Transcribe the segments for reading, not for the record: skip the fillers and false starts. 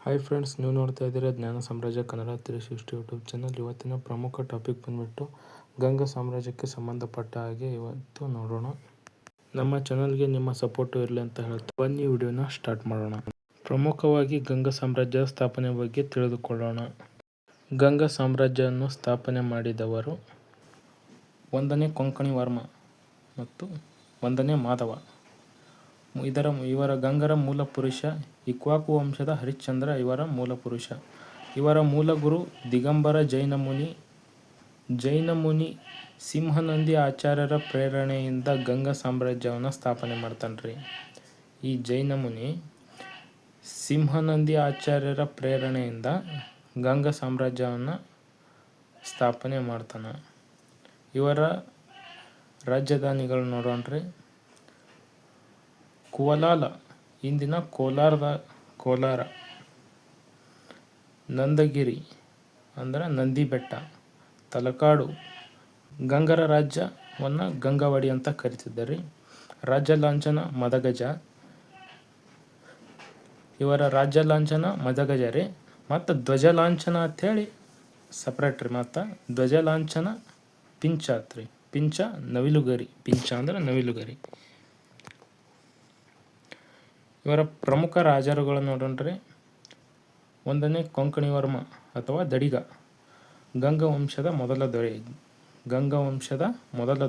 Hi friends, ನೀವು ನೋಡ್ತಾ ಇದ್ದೀರಾ ಜ್ಞಾನ ಸಾಮ್ರಾಜ್ಯ ಕನ್ನಡ 360 ಯೂಟ್ಯೂಬ್ ಚಾನಲ್. ಇವತ್ತಿನ ಪ್ರಮುಖ ಟಾಪಿಕ್ ಬಂದ್ಬಿಟ್ಟು ಗಂಗ ಸಾಮ್ರಾಜ್ಯಕ್ಕೆ ಸಂಬಂಧಪಟ್ಟ ಹಾಗೆ ಇವತ್ತು ನೋಡೋಣ. ನಮ್ಮ ಚಾನಲ್ಗೆ ನಿಮ್ಮ ಸಪೋರ್ಟು ಇರಲಿ ಅಂತ ಹೇಳ್ತಾ ಬನ್ನಿ ವಿಡಿಯೋನ ಸ್ಟಾರ್ಟ್ ಮಾಡೋಣ. ಪ್ರಮುಖವಾಗಿ ಗಂಗ ಸಾಮ್ರಾಜ್ಯ ಸ್ಥಾಪನೆ ಬಗ್ಗೆ ತಿಳಿದುಕೊಳ್ಳೋಣ. ಗಂಗ ಸಾಮ್ರಾಜ್ಯವನ್ನು ಸ್ಥಾಪನೆ ಮಾಡಿದವರು 1ನೇ ಕೊಂಕಣಿ ವರ್ಮ ಮತ್ತು 1ನೇ ಮಾಧವ. ಇವರ ಗಂಗರ ಮೂಲ ಪುರುಷ ಇಕ್ಷ್ವಾಕು ವಂಶದ ಹರಿಶ್ಚಂದ್ರ ಇವರ ಮೂಲ ಪುರುಷ. ಇವರ ಮೂಲ ಗುರು ದಿಗಂಬರ ಜೈನ ಮುನಿ ಸಿಂಹನಂದಿ ಆಚಾರ್ಯರ ಪ್ರೇರಣೆಯಿಂದ ಗಂಗ ಸಾಮ್ರಾಜ್ಯವನ್ನು ಸ್ಥಾಪನೆ ಮಾಡ್ತಾನ್ರಿ. ಈ ಜೈನ ಮುನಿ ಸಿಂಹನಂದಿ ಆಚಾರ್ಯರ ಪ್ರೇರಣೆಯಿಂದ ಗಂಗ ಸಾಮ್ರಾಜ್ಯವನ್ನು ಸ್ಥಾಪನೆ ಮಾಡ್ತಾನ. ಇವರ ರಾಜಧಾನಿಗಳು ನೋಡೋಣ್ರಿ. ಕುವಲಾಲ, ಇಂದಿನ ಕೋಲಾರ. ನಂದಗಿರಿ ಅಂದ್ರೆ ನಂದಿ ಬೆಟ್ಟ. ತಲಕಾಡು. ಗಂಗರ ರಾಜ್ಯವನ್ನು ಗಂಗವಾಡಿ ಅಂತ ಕರಿತಿದ್ದಾರೆ. ರಾಜ್ಯ ಲಾಂಛನ ಮದಗಜ. ಇವರ ರಾಜ್ಯ ಲಾಂಛನ ಮದಗಜ ರೀ. ಮತ್ತು ಧ್ವಜ ಲಾಂಛನ ಅಂಥೇಳಿ ಸಪ್ರೇಟ್ ರೀ. ಮತ್ತು ಧ್ವಜ ಲಾಂಛನ ಪಿಂಚ ಆತ್ರಿ. ಪಿಂಚ ನವಿಲುಗರಿ. ಪಿಂಚ ಅಂದ್ರೆ ನವಿಲುಗರಿ. ಇವರ ಪ್ರಮುಖ ರಾಜರುಗಳು ನೋಡೋಣ್ರಿ. 1ನೇ ಕೊಂಕಣಿ ವರ್ಮ ಅಥವಾ ದಡಿಗ, ಗಂಗವಂಶದ ಮೊದಲ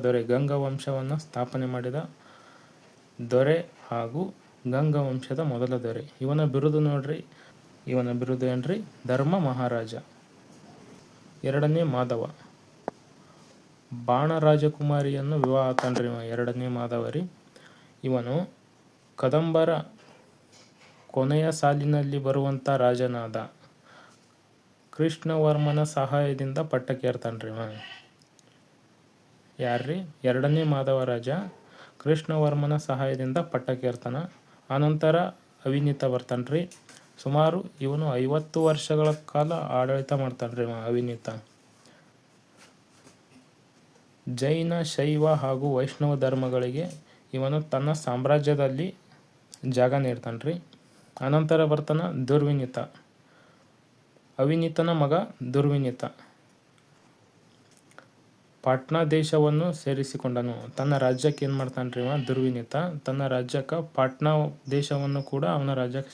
ದೊರೆ. ಗಂಗವಂಶವನ್ನು ಸ್ಥಾಪನೆ ಮಾಡಿದ ದೊರೆ ಹಾಗೂ ಗಂಗವಂಶದ ಮೊದಲ ದೊರೆ. ಇವನ ಬಿರುದು ನೋಡ್ರಿ. ಇವನ ಬಿರುದು ಏನ್ರಿ? ಧರ್ಮ ಮಹಾರಾಜ. 2ನೇ ಮಾಧವ, ಬಾಣ ರಾಜಕುಮಾರಿಯನ್ನು ವಿವಾಹ ಆತನ್ರಿ. 2ನೇ ಮಾಧವ ರೀ. ಇವನು ಕದಂಬರ ಕೊನೆಯ ಸಾಲಿನಲ್ಲಿ ಬರುವಂಥ ರಾಜನಾದ. ಕೃಷ್ಣವರ್ಮನ ಸಹಾಯದಿಂದ ಪಟ್ಟಕ್ಕೇರ್ತಾನ್ರಿ. ಯಾರ್ರಿ? 2ನೇ ಮಾಧವ ರಾಜ ಕೃಷ್ಣವರ್ಮನ ಸಹಾಯದಿಂದ ಪಟ್ಟಕ್ಕೇರ್ತಾನ. ಆನಂತರ ಅವಿನಿತ ಬರ್ತಾನ್ರಿ. ಸುಮಾರು ಇವನು 50 ವರ್ಷಗಳ ಕಾಲ ಆಡಳಿತ ಮಾಡ್ತಾನ್ರಿ ಅವಿನಿತ. ಜೈನ, ಶೈವ ಹಾಗೂ ವೈಷ್ಣವ ಧರ್ಮಗಳಿಗೆ ಇವನು ತನ್ನ ಸಾಮ್ರಾಜ್ಯದಲ್ಲಿ ಜಾಗ ನೀಡ್ತಾನ್ರಿ. ಅನಂತರ ಬರ್ತಾನ ದುರ್ವಿನಿತ. ಅವಿನಿತನ ಮಗ ದುರ್ವಿನಿತ ಪಾಟ್ನಾ ದೇಶವನ್ನು ಸೇರಿಸಿಕೊಂಡನು. ತನ್ನ ರಾಜ್ಯಕ್ಕೆ ಏನು ಮಾಡ್ತಾನ್ರಿ ದುರ್ವಿನಿತ? ತನ್ನ ರಾಜ್ಯಕ್ಕೆ ಪಾಟ್ನಾ ದೇಶವನ್ನು ಕೂಡ ಅವನ ರಾಜ್ಯಕ್ಕೆ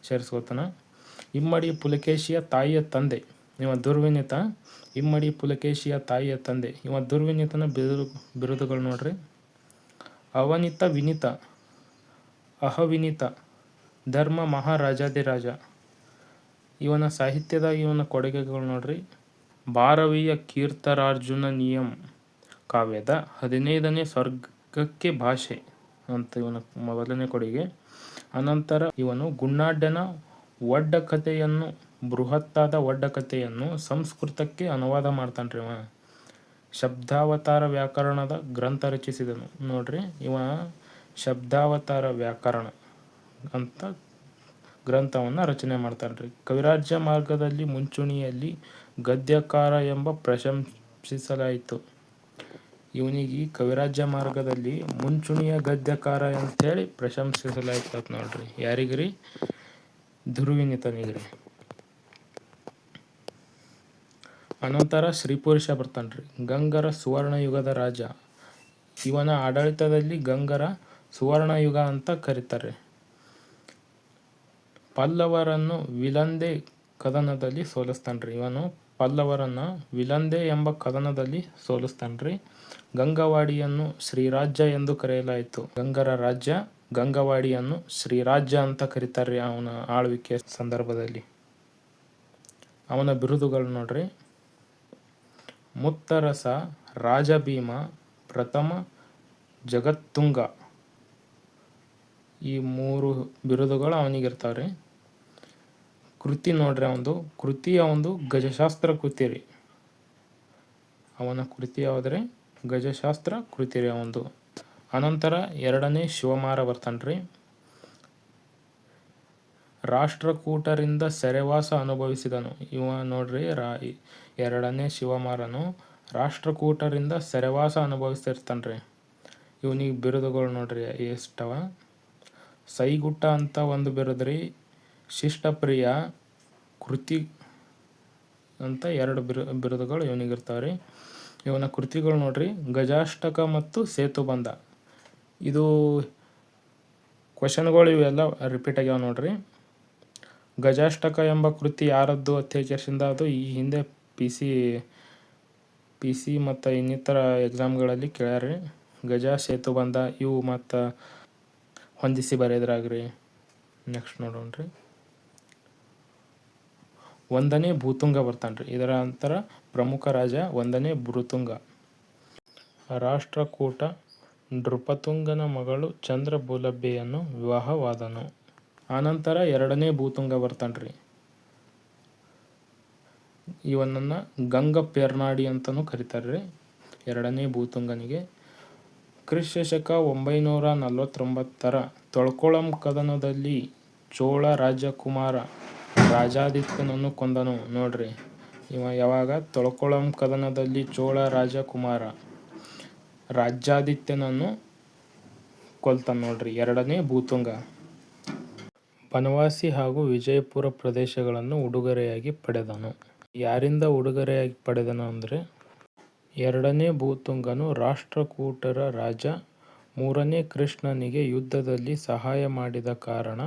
ಸೇರಿಸ್ಕೋತಾನ. ಇಮ್ಮಡಿ ಪುಲಕೇಶಿಯ ತಾಯಿಯ ತಂದೆ ಇವ ದುರ್ವಿನಿತ. ಇಮ್ಮಡಿ ಪುಲಕೇಶಿಯ ತಾಯಿಯ ತಂದೆ. ಇವ ದುರ್ವಿನಿತನ ಬಿರುದುಗಳು ನೋಡ್ರಿ. ಅವನಿತ ವಿನಿತ, ಅಹವಿನಿತ, ಧರ್ಮ ಮಹಾರಾಜಾಧಿರಾಜ. ಇವನ ಸಾಹಿತ್ಯದಾಗ ಇವನ ಕೊಡುಗೆಗಳು ನೋಡ್ರಿ. ಭಾರವೀಯ ಕೀರ್ತರಾರ್ಜುನೀಯಂ ಕಾವ್ಯದ 15ನೇ ಸರ್ಗಕ್ಕೆ ಭಾಷೆ ಅಂತ ಇವನ ಮೊದಲನೇ ಕೊಡುಗೆ. ಅನಂತರ ಇವನು ಗುಣ್ಣಾಢ್ಯನ ಒಡ್ಡ ಕಥೆಯನ್ನು, ಬೃಹತ್ತಾದ ಒಡ್ಡ ಕಥೆಯನ್ನು ಸಂಸ್ಕೃತಕ್ಕೆ ಅನುವಾದ ಮಾಡ್ತಾನ್ರಿ. ಶಬ್ದಾವತಾರ ವ್ಯಾಕರಣದ ಗ್ರಂಥ ರಚಿಸಿದನು ನೋಡ್ರಿ. ಇವ ಶಬ್ದಾವತಾರ ವ್ಯಾಕರಣ ಅಂತ ಗ್ರಂಥವನ್ನು ರಚನೆ ಮಾಡ್ತಾನ್ರಿ. ಕವಿರಾಜ್ಯ ಮಾರ್ಗದಲ್ಲಿ ಮುಂಚೂಣಿಯಲ್ಲಿ ಗದ್ಯಕಾರ ಎಂಬ ಪ್ರಶಂಸಿಸಲಾಯಿತು. ಇವನಿಗೆ ಕವಿರಾಜ್ಯ ಮಾರ್ಗದಲ್ಲಿ ಮುಂಚೂಣಿಯ ಗದ್ಯಕಾರ ಅಂತೇಳಿ ಪ್ರಶಂಸಿಸಲಾಯ್ತು ನೋಡ್ರಿ. ಯಾರಿಗ್ರಿ? ದುರ್ವಿನಿತನಿಗ್ರಿ. ಅನಂತರ ಶ್ರೀಪುರುಷ ಬರ್ತಾನ್ರಿ. ಗಂಗರ ಸುವರ್ಣಯುಗದ ರಾಜ. ಇವನ ಆಡಳಿತದಲ್ಲಿ ಗಂಗರ ಸುವರ್ಣಯುಗ ಅಂತ ಕರೀತಾರೆ. ಪಲ್ಲವರನ್ನು ವಿಲಂದೆ ಕದನದಲ್ಲಿ ಸೋಲಿಸ್ತಾನ್ರಿ. ಇವನು ಪಲ್ಲವರನ್ನು ವಿಲಂದೆ ಎಂಬ ಕದನದಲ್ಲಿ ಸೋಲಿಸ್ತಾನ್ರಿ. ಗಂಗವಾಡಿಯನ್ನು ಶ್ರೀರಾಜ್ಯ ಎಂದು ಕರೆಯಲಾಯಿತು. ಗಂಗರ ರಾಜ್ಯ ಗಂಗವಾಡಿಯನ್ನು ಶ್ರೀರಾಜ್ಯ ಅಂತ ಕರೀತಾರ್ರಿ ಅವನ ಆಳ್ವಿಕೆ ಸಂದರ್ಭದಲ್ಲಿ. ಅವನ ಬಿರುದುಗಳು ನೋಡ್ರಿ. ಮುತ್ತರಸ, ರಾಜಭೀಮ, ಪ್ರಥಮ ಜಗತ್ತುಂಗ. ಈ 3 ಬಿರುದುಗಳು ಅವನಿಗಿರ್ತಾವ್ರಿ. ಕೃತಿ ನೋಡ್ರಿ. ಅವನದು ಗಜಶಾಸ್ತ್ರ ಕೃತಿ ರೀ. ಅವನ ಕೃತಿ ಯಾವುದ್ರಿ? ಗಜಶಾಸ್ತ್ರ ಕೃತಿ ರೀ ಅವನದು. ಅನಂತರ 2ನೇ ಶಿವಮಾರ ಬರ್ತಾನ್ರಿ. ರಾಷ್ಟ್ರಕೂಟರಿಂದ ಸೆರೆವಾಸ ಅನುಭವಿಸಿದನು. ಇವ ನೋಡ್ರಿ 2ನೇ ಶಿವಮಾರನು ರಾಷ್ಟ್ರಕೂಟರಿಂದ ಸೆರೆವಾಸ ಅನುಭವಿಸಿರ್ತಾನ್ರಿ. ಇವನಿಗೆ ಬಿರುದುಗಳು ನೋಡ್ರಿ ಎಷ್ಟವ. ಸೈಗುಟ್ಟ ಅಂತ ಒಂದು ಬಿರುದ್ರಿ. ಶಿಷ್ಟಪ್ರಿಯ ಕೃತಿ ಅಂತ 2 ಬಿರುದುಗಳು ಇವನಿಗಿರ್ತಾವೆ ರೀ. ಇವನ ಕೃತಿಗಳು ನೋಡ್ರಿ, ಗಜಾಷ್ಟಕ ಮತ್ತು ಸೇತುಬಂಧ. ಇದು ಕ್ವಶನ್ಗಳು ಇವೆಲ್ಲ ರಿಪೀಟ್ ಆಗ್ಯಾವ ನೋಡ್ರಿ. ಗಜಾಷ್ಟಕ ಎಂಬ ಕೃತಿ ಯಾರದ್ದು ಅತ್ಯಕರ್ಷಿಂದ ಅದು ಈ ಹಿಂದೆ ಪಿ ಸಿ ಮತ್ತು ಇನ್ನಿತರ ಎಕ್ಸಾಮ್ಗಳಲ್ಲಿ ಕೇಳ್ಯಾರ್ರಿ. ಗಜ, ಸೇತುಬಂಧ ಇವು ಮತ್ತು ಹೊಂದಿಸಿ ಬರೆದ್ರಾಗ್ರಿ. ನೆಕ್ಸ್ಟ್ ನೋಡೋಣ್ರಿ. 1ನೇ ಭೂತುಂಗ ಬರ್ತಾನ್ರಿ. ಇದರ ನಂತರ ಪ್ರಮುಖ ರಾಜ 1ನೇ ಭೃತುಂಗ. ರಾಷ್ಟ್ರಕೂಟ ನೃಪತುಂಗನ ಮಗಳು ಚಂದ್ರಭೂಲಭ್ಯೆಯನ್ನು ವಿವಾಹವಾದನು. ಆನಂತರ 2ನೇ ಭೂತುಂಗ ಬರ್ತಾನ್ರಿ. ಇವನನ್ನು ಗಂಗ ಪೆರ್ನಾಡಿ ಅಂತಲೂ ಕರೀತಾರ್ರಿ. 2ನೇ ಭೂತುಂಗನಿಗೆ ಕ್ರಿಸ್ತಶಕ 949 ತೊಳ್ಕೊಳಂ ಕದನದಲ್ಲಿ ಚೋಳ ರಾಜಕುಮಾರ ರಾಜಾದಿತ್ಯನನ್ನು ಕೊಂದನು. ನೋಡ್ರಿ, ಇವ ಯಾವಾಗ ತೊಳ್ಕೊಳಂ ಕದನದಲ್ಲಿ ಚೋಳ ರಾಜಕುಮಾರ ರಾಜ್ಯಾದಿತ್ಯನನ್ನು ಕೊಲ್ತಾನ ನೋಡ್ರಿ. 2ನೇ ಭೂತುಂಗ. ಬನವಾಸಿ ಹಾಗೂ ವಿಜಯಪುರ ಪ್ರದೇಶಗಳನ್ನು ಉಡುಗೊರೆಯಾಗಿ ಪಡೆದನು. ಯಾರಿಂದ ಉಡುಗೊರೆಯಾಗಿ ಪಡೆದನು ಅಂದರೆ 2ನೇ ಭೂತುಂಗನು ರಾಷ್ಟ್ರಕೂಟರ ರಾಜ 3ನೇ ಕೃಷ್ಣನಿಗೆ ಯುದ್ಧದಲ್ಲಿ ಸಹಾಯ ಮಾಡಿದ ಕಾರಣ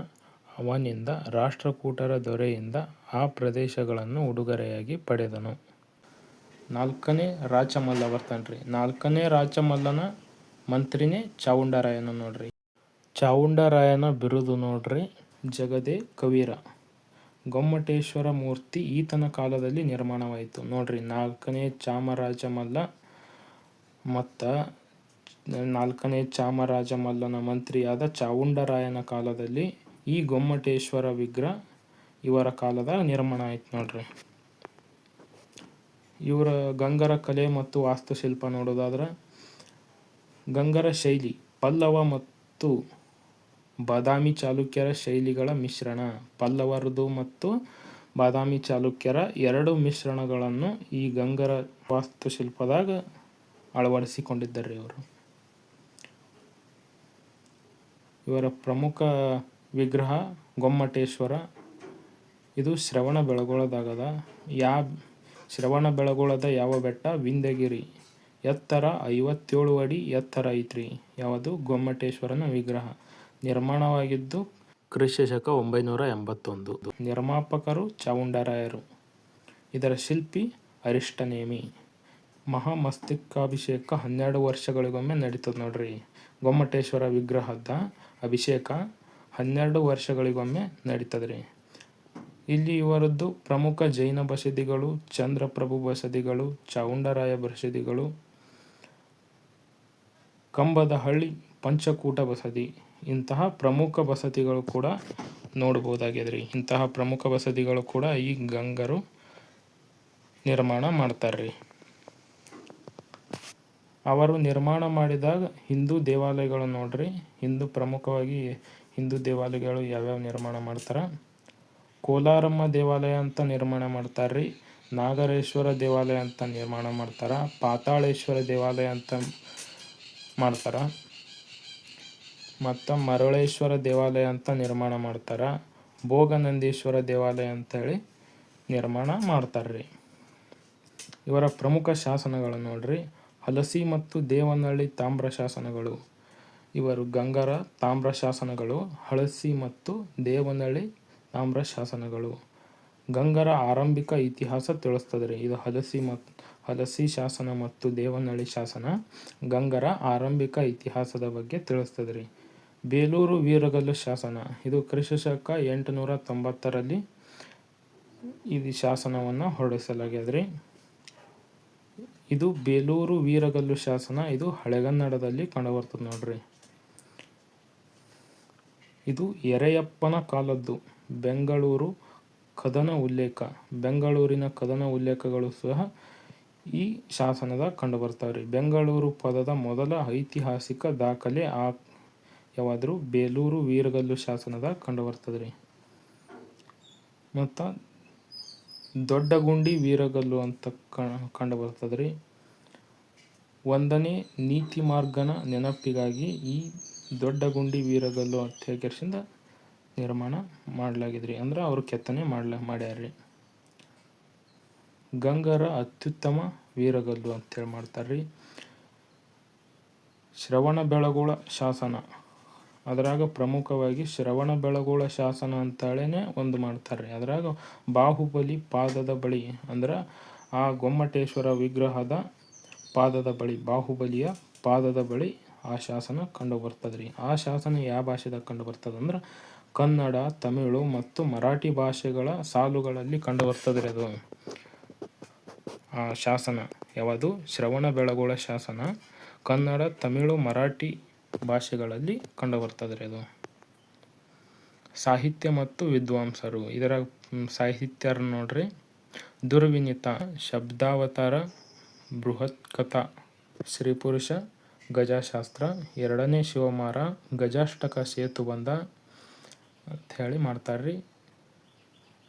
ಅವನಿಂದ ರಾಷ್ಟ್ರಕೂಟರ ದೊರೆಯಿಂದ ಆ ಪ್ರದೇಶಗಳನ್ನು ಉಡುಗೊರೆಯಾಗಿ ಪಡೆದನು. 4ನೇ ರಾಚಮಲ್ಲ ಬರ್ತಾನ್ರಿ. 4ನೇ ರಾಚಮಲ್ಲನ ಮಂತ್ರಿನೇ ಚಾವುಂಡರಾಯನ ನೋಡ್ರಿ. ಚಾವುಂಡರಾಯನ ಬಿರುದು ನೋಡ್ರಿ, ಜಗದೇ ಕವೀರ. ಗೊಮ್ಮಟೇಶ್ವರ ಮೂರ್ತಿ ಈತನ ಕಾಲದಲ್ಲಿ ನಿರ್ಮಾಣವಾಯಿತು. ನೋಡ್ರಿ, 4ನೇ ಚಾಮರಾಜಮಲ್ಲ ಮತ್ತು 4ನೇ ಚಾಮರಾಜಮಲ್ಲನ ಮಂತ್ರಿಯಾದ ಚಾವುಂಡರಾಯನ ಕಾಲದಲ್ಲಿ ಈ ಗೊಮ್ಮಟೇಶ್ವರ ವಿಗ್ರಹ ಇವರ ಕಾಲದ ನಿರ್ಮಾಣ ಆಯ್ತು ನೋಡ್ರಿ. ಇವರ ಗಂಗರ ಕಲೆ ಮತ್ತು ವಾಸ್ತುಶಿಲ್ಪ ನೋಡೋದಾದ್ರೆ, ಗಂಗರ ಶೈಲಿ ಪಲ್ಲವ ಮತ್ತು ಬಾದಾಮಿ ಚಾಲುಕ್ಯರ ಶೈಲಿಗಳ ಮಿಶ್ರಣ. ಪಲ್ಲವರದು ಮತ್ತು ಬಾದಾಮಿ ಚಾಲುಕ್ಯರ 2 ಮಿಶ್ರಣಗಳನ್ನು ಈ ಗಂಗರ ವಾಸ್ತುಶಿಲ್ಪದಾಗ ಅಳವಡಿಸಿಕೊಂಡಿದ್ದಾರೆ ಇವರು. ಇವರ ಪ್ರಮುಖ ವಿಗ್ರಹ ಗೊಮ್ಮಟೇಶ್ವರ. ಇದು ಶ್ರವಣಬೆಳಗೊಳದಾಗದ. ಶ್ರವಣಬೆಳಗೊಳದ ಯಾವ ಬೆಟ್ಟ? ವಿಂಧ್ಯಗಿರಿ. ಎತ್ತರ 57 ಅಡಿ ಎತ್ತರ ಐತ್ರಿ. ಯಾವುದು? ಗೊಮ್ಮಟೇಶ್ವರನ ವಿಗ್ರಹ. ನಿರ್ಮಾಣವಾಗಿದ್ದು ಕ್ರಿಸ್ತಶಕ 981. ನಿರ್ಮಾಪಕರು ಚಾವುಂಡರಾಯರು. ಇದರ ಶಿಲ್ಪಿ ಅರಿಷ್ಟನೇಮಿ. ಮಹಾಮಸ್ತಕಾಭಿಷೇಕ 12 ವರ್ಷಗಳಿಗೊಮ್ಮೆ ನಡೀತದೆ ನೋಡ್ರಿ. ಗೊಮ್ಮಟೇಶ್ವರ ವಿಗ್ರಹದ ಅಭಿಷೇಕ 12 ವರ್ಷಗಳಿಗೊಮ್ಮೆ ನಡೀತದ್ರಿ. ಇಲ್ಲಿ ಇವರದ್ದು ಪ್ರಮುಖ ಜೈನ ಬಸದಿಗಳು, ಚಂದ್ರಪ್ರಭು ಬಸದಿಗಳು, ಚಾವುಂಡರಾಯ ಬಸದಿಗಳು, ಕಂಬದಹಳ್ಳಿ ಪಂಚಕೂಟ ಬಸದಿ, ಇಂತಹ ಪ್ರಮುಖ ಬಸದಿಗಳು ಕೂಡ ನೋಡ್ಬೋದಾಗ್ಯದ್ರಿ. ಇಂತಹ ಪ್ರಮುಖ ಬಸದಿಗಳು ಕೂಡ ಈ ಗಂಗರು ನಿರ್ಮಾಣ ಮಾಡ್ತಾರ್ರಿ. ಅವರು ನಿರ್ಮಾಣ ಮಾಡಿದಾಗ ಹಿಂದೂ ದೇವಾಲಯಗಳು ನೋಡ್ರಿ. ಪ್ರಮುಖವಾಗಿ ಹಿಂದೂ ದೇವಾಲಯಗಳು ಯಾವ್ಯಾವ ನಿರ್ಮಾಣ ಮಾಡ್ತಾರ? ಕೋಲಾರಮ್ಮ ದೇವಾಲಯ ಅಂತ ನಿರ್ಮಾಣ ಮಾಡ್ತಾರ್ರಿ. ನಾಗರೇಶ್ವರ ದೇವಾಲಯ ಅಂತ ನಿರ್ಮಾಣ ಮಾಡ್ತಾರ. ಪಾತಾಳೇಶ್ವರ ದೇವಾಲಯ ಅಂತ ಮಾಡ್ತಾರ. ಮತ್ತು ಮರಳೇಶ್ವರ ದೇವಾಲಯ ಅಂತ ನಿರ್ಮಾಣ ಮಾಡ್ತಾರ. ಭೋಗನಂದೀಶ್ವರ ದೇವಾಲಯ ಅಂತೇಳಿ ನಿರ್ಮಾಣ ಮಾಡ್ತಾರ್ರಿ. ಇವರ ಪ್ರಮುಖ ಶಾಸನಗಳು ನೋಡ್ರಿ, ಹಲಸಿ ಮತ್ತು ದೇವನಹಳ್ಳಿ ತಾಮ್ರ ಶಾಸನಗಳು. ಇವರು ಗಂಗರ ತಾಮ್ರ ಶಾಸನಗಳು, ಹಳಸಿ ಮತ್ತು ದೇವನಹಳ್ಳಿ ತಾಮ್ರ ಶಾಸನಗಳು. ಗಂಗರ ಆರಂಭಿಕ ಇತಿಹಾಸ ತಿಳಿಸ್ತದ್ರಿ. ಇದು ಹಲಸಿ ಶಾಸನ ಮತ್ತು ದೇವನಹಳ್ಳಿ ಶಾಸನ ಗಂಗರ ಆರಂಭಿಕ ಇತಿಹಾಸದ ಬಗ್ಗೆ ತಿಳಿಸ್ತದ್ರಿ. ಬೇಲೂರು ವೀರಗಲ್ಲು ಶಾಸನ. ಇದು ಕ್ರಿಸ್ತಶಕ 890ರಲ್ಲಿ ಇದು ಶಾಸನವನ್ನು ಹೊರಡಿಸಲಾಗ್ಯದ್ರಿ. ಇದು ಬೇಲೂರು ವೀರಗಲ್ಲು ಶಾಸನ. ಇದು ಹಳೆಗನ್ನಡದಲ್ಲಿ ಕಂಡುಬರ್ತದೆ ನೋಡ್ರಿ. ಇದು ಯರೆಯಪ್ಪನ ಕಾಲದ್ದು. ಬೆಂಗಳೂರು ಕದನ ಉಲ್ಲೇಖ. ಬೆಂಗಳೂರಿನ ಕದನ ಉಲ್ಲೇಖಗಳು ಸಹ ಈ ಶಾಸನದ ಕಂಡುಬರ್ತಾವ್ರಿ. ಬೆಂಗಳೂರು ಪದದ ಮೊದಲ ಐತಿಹಾಸಿಕ ದಾಖಲೆ ಯಾವಾದ್ರೂ ಬೇಲೂರು ವೀರಗಲ್ಲು ಶಾಸನದ ಕಂಡುಬರ್ತದ್ರಿ. ಮತ್ತು ದೊಡ್ಡಗುಂಡಿ ವೀರಗಲ್ಲು ಅಂತ ಕಂಡುಬರ್ತದ್ರಿ. 1ನೇ ನೀತಿಮಾರ್ಗನ ನೆನಪಿಗಾಗಿ ಈ ದೊಡ್ಡಗುಂಡಿ ವೀರಗಲ್ಲು ಅಂತ ನಿರ್ಮಾಣ ಮಾಡಲಾಗಿದ್ರಿ, ಅಂದ್ರೆ ಅವರು ಕೆತ್ತನೆ ಮಾಡ್ಯಾರ್ರಿ. ಗಂಗರ ಅತ್ಯುತ್ತಮ ವೀರಗಲ್ಲು ಅಂತೇಳಿ ಮಾಡ್ತಾರ್ರಿ. ಶ್ರವಣಬೆಳಗೊಳ ಶಾಸನ, ಅದ್ರಾಗ ಪ್ರಮುಖವಾಗಿ ಶ್ರವಣಬೆಳಗೊಳ ಶಾಸನ ಅಂತೇಳಿನೇ ಒಂದು ಮಾಡ್ತಾರೆ. ಅದ್ರಾಗ ಬಾಹುಬಲಿ ಪಾದದ ಬಳಿ, ಅಂದ್ರೆ ಆ ಗೊಮ್ಮಟೇಶ್ವರ ವಿಗ್ರಹದ ಪಾದದ ಬಳಿ, ಬಾಹುಬಲಿಯ ಪಾದದ ಬಳಿ ಆ ಶಾಸನ ಕಂಡು ಬರ್ತದ್ರಿ. ಆ ಶಾಸನ ಯಾವ ಭಾಷೆದಾಗ ಕಂಡು ಬರ್ತದಂದ್ರೆ ಕನ್ನಡ, ತಮಿಳು ಮತ್ತು ಮರಾಠಿ ಭಾಷೆಗಳ ಸಾಲುಗಳಲ್ಲಿ ಕಂಡು ಬರ್ತದ್ರಿ. ಅದು ಆ ಶಾಸನ ಯಾವುದು? ಶ್ರವಣಬೆಳಗೊಳ ಶಾಸನ ಕನ್ನಡ, ತಮಿಳು, ಮರಾಠಿ ಭಾಷೆಗಳಲ್ಲಿ ಕಂಡು ಬರ್ತದ್ರಿ. ಅದು ಸಾಹಿತ್ಯ ಮತ್ತು ವಿದ್ವಾಂಸರು, ಇದರ ಸಾಹಿತ್ಯರ ನೋಡ್ರಿ: ದುರ್ವಿನಿತ, ಶಬ್ದಾವತಾರ, ಬೃಹತ್ಕಥಾ, ಶ್ರೀಪುರುಷ, ಗಜಶಾಸ್ತ್ರ, ಎರಡನೇ ಶಿವಮಾರ, ಗಜಾಷ್ಟಕ, ಸೇತುಬಂಧ ಅಂತ ಹೇಳಿ ಮಾಡ್ತಾರ್ರಿ.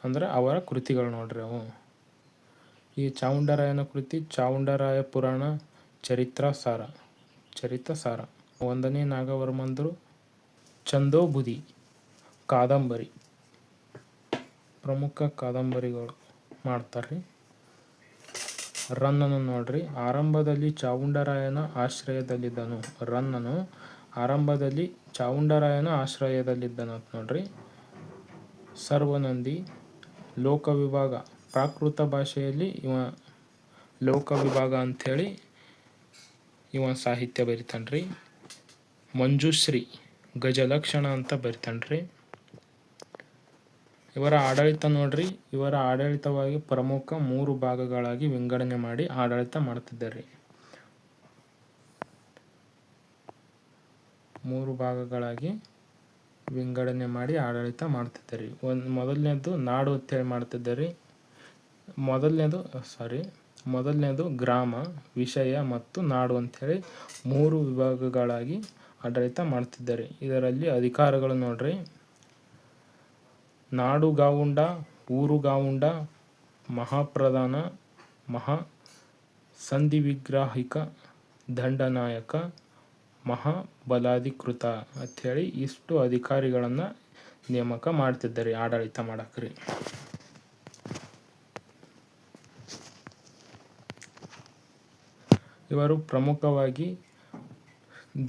ಅಂದ್ರೆ ಅವರ ಕೃತಿಗಳು ನೋಡ್ರಿ ಅವು. ಈ ಚಾವುಂಡರಾಯನ ಕೃತಿ ಚಾವುಂಡರಾಯ ಪುರಾಣ ಚರಿತ್ರ ಸಾರ. ಒಂದನೇ ನಾಗವರ್ಮಂದರು ಛಂದೋಬುಧಿ ಕಾದಂಬರಿ, ಪ್ರಮುಖ ಕಾದಂಬರಿಗಳು ಮಾಡ್ತಾರ್ರಿ. ರನ್ನನು ನೋಡ್ರಿ: ಆರಂಭದಲ್ಲಿ ಚಾವುಂಡರಾಯನ ಆಶ್ರಯದಲ್ಲಿದ್ದನು. ರನ್ನನು ಆರಂಭದಲ್ಲಿ ಚಾವುಂಡರಾಯನ ಆಶ್ರಯದಲ್ಲಿದ್ದನಂತ ನೋಡ್ರಿ. ಸರ್ವನಂದಿ, ಲೋಕವಿಭಾಗ, ಪ್ರಾಕೃತ ಭಾಷೆಯಲ್ಲಿ ಇವ ಲೋಕವಿಭಾಗ ಅಂಥೇಳಿ ಇವ ಸಾಹಿತ್ಯ ಬರಿತಾನ್ರಿ. ಮಂಜುಶ್ರೀ, ಗಜಲಕ್ಷಣ ಅಂತ ಬರಿತಾನ್ರಿ. ಇವರ ಆಡಳಿತ ನೋಡ್ರಿ: ಇವರ ಆಡಳಿತವಾಗಿ ಪ್ರಮುಖ 3 ಭಾಗಗಳಾಗಿ ವಿಂಗಡಣೆ ಮಾಡಿ ಆಡಳಿತ ಮಾಡ್ತಿದ್ದಾರ್ರಿ. 3 ಭಾಗಗಳಾಗಿ ವಿಂಗಡಣೆ ಮಾಡಿ ಆಡಳಿತ ಮಾಡ್ತಿದ್ದಾರ್ರಿ. ಮೊದಲನೇದು ನಾಡು ಅಂತೇಳಿ ಮಾಡ್ತಿದ್ದಾರ್ರಿ. ಮೊದಲನೇದು ಗ್ರಾಮ, ವಿಷಯ ಮತ್ತು ನಾಡು ಅಂಥೇಳಿ 3 ವಿಭಾಗಗಳಾಗಿ ಆಡಳಿತ ಮಾಡ್ತಿದ್ದಾರೆ. ಇದರಲ್ಲಿ ಅಧಿಕಾರಗಳು ನೋಡ್ರಿ: ನಾಡುಗಾವುಂಡ, ಊರುಗಾವುಂಡ, ಮಹಾಪ್ರಧಾನ, ಮಹಾ ಸಂಧಿವಿಗ್ರಾಹಿಕ, ದಂಡನಾಯಕ, ಮಹಾಬಲಾಧಿಕೃತ ಅಂಥೇಳಿ ಇಷ್ಟು ಅಧಿಕಾರಿಗಳನ್ನು ನೇಮಕ ಮಾಡ್ತಿದ್ದಾರೆ ಆಡಳಿತ ಮಾಡಕ್ರಿ. ಇವರು ಪ್ರಮುಖವಾಗಿ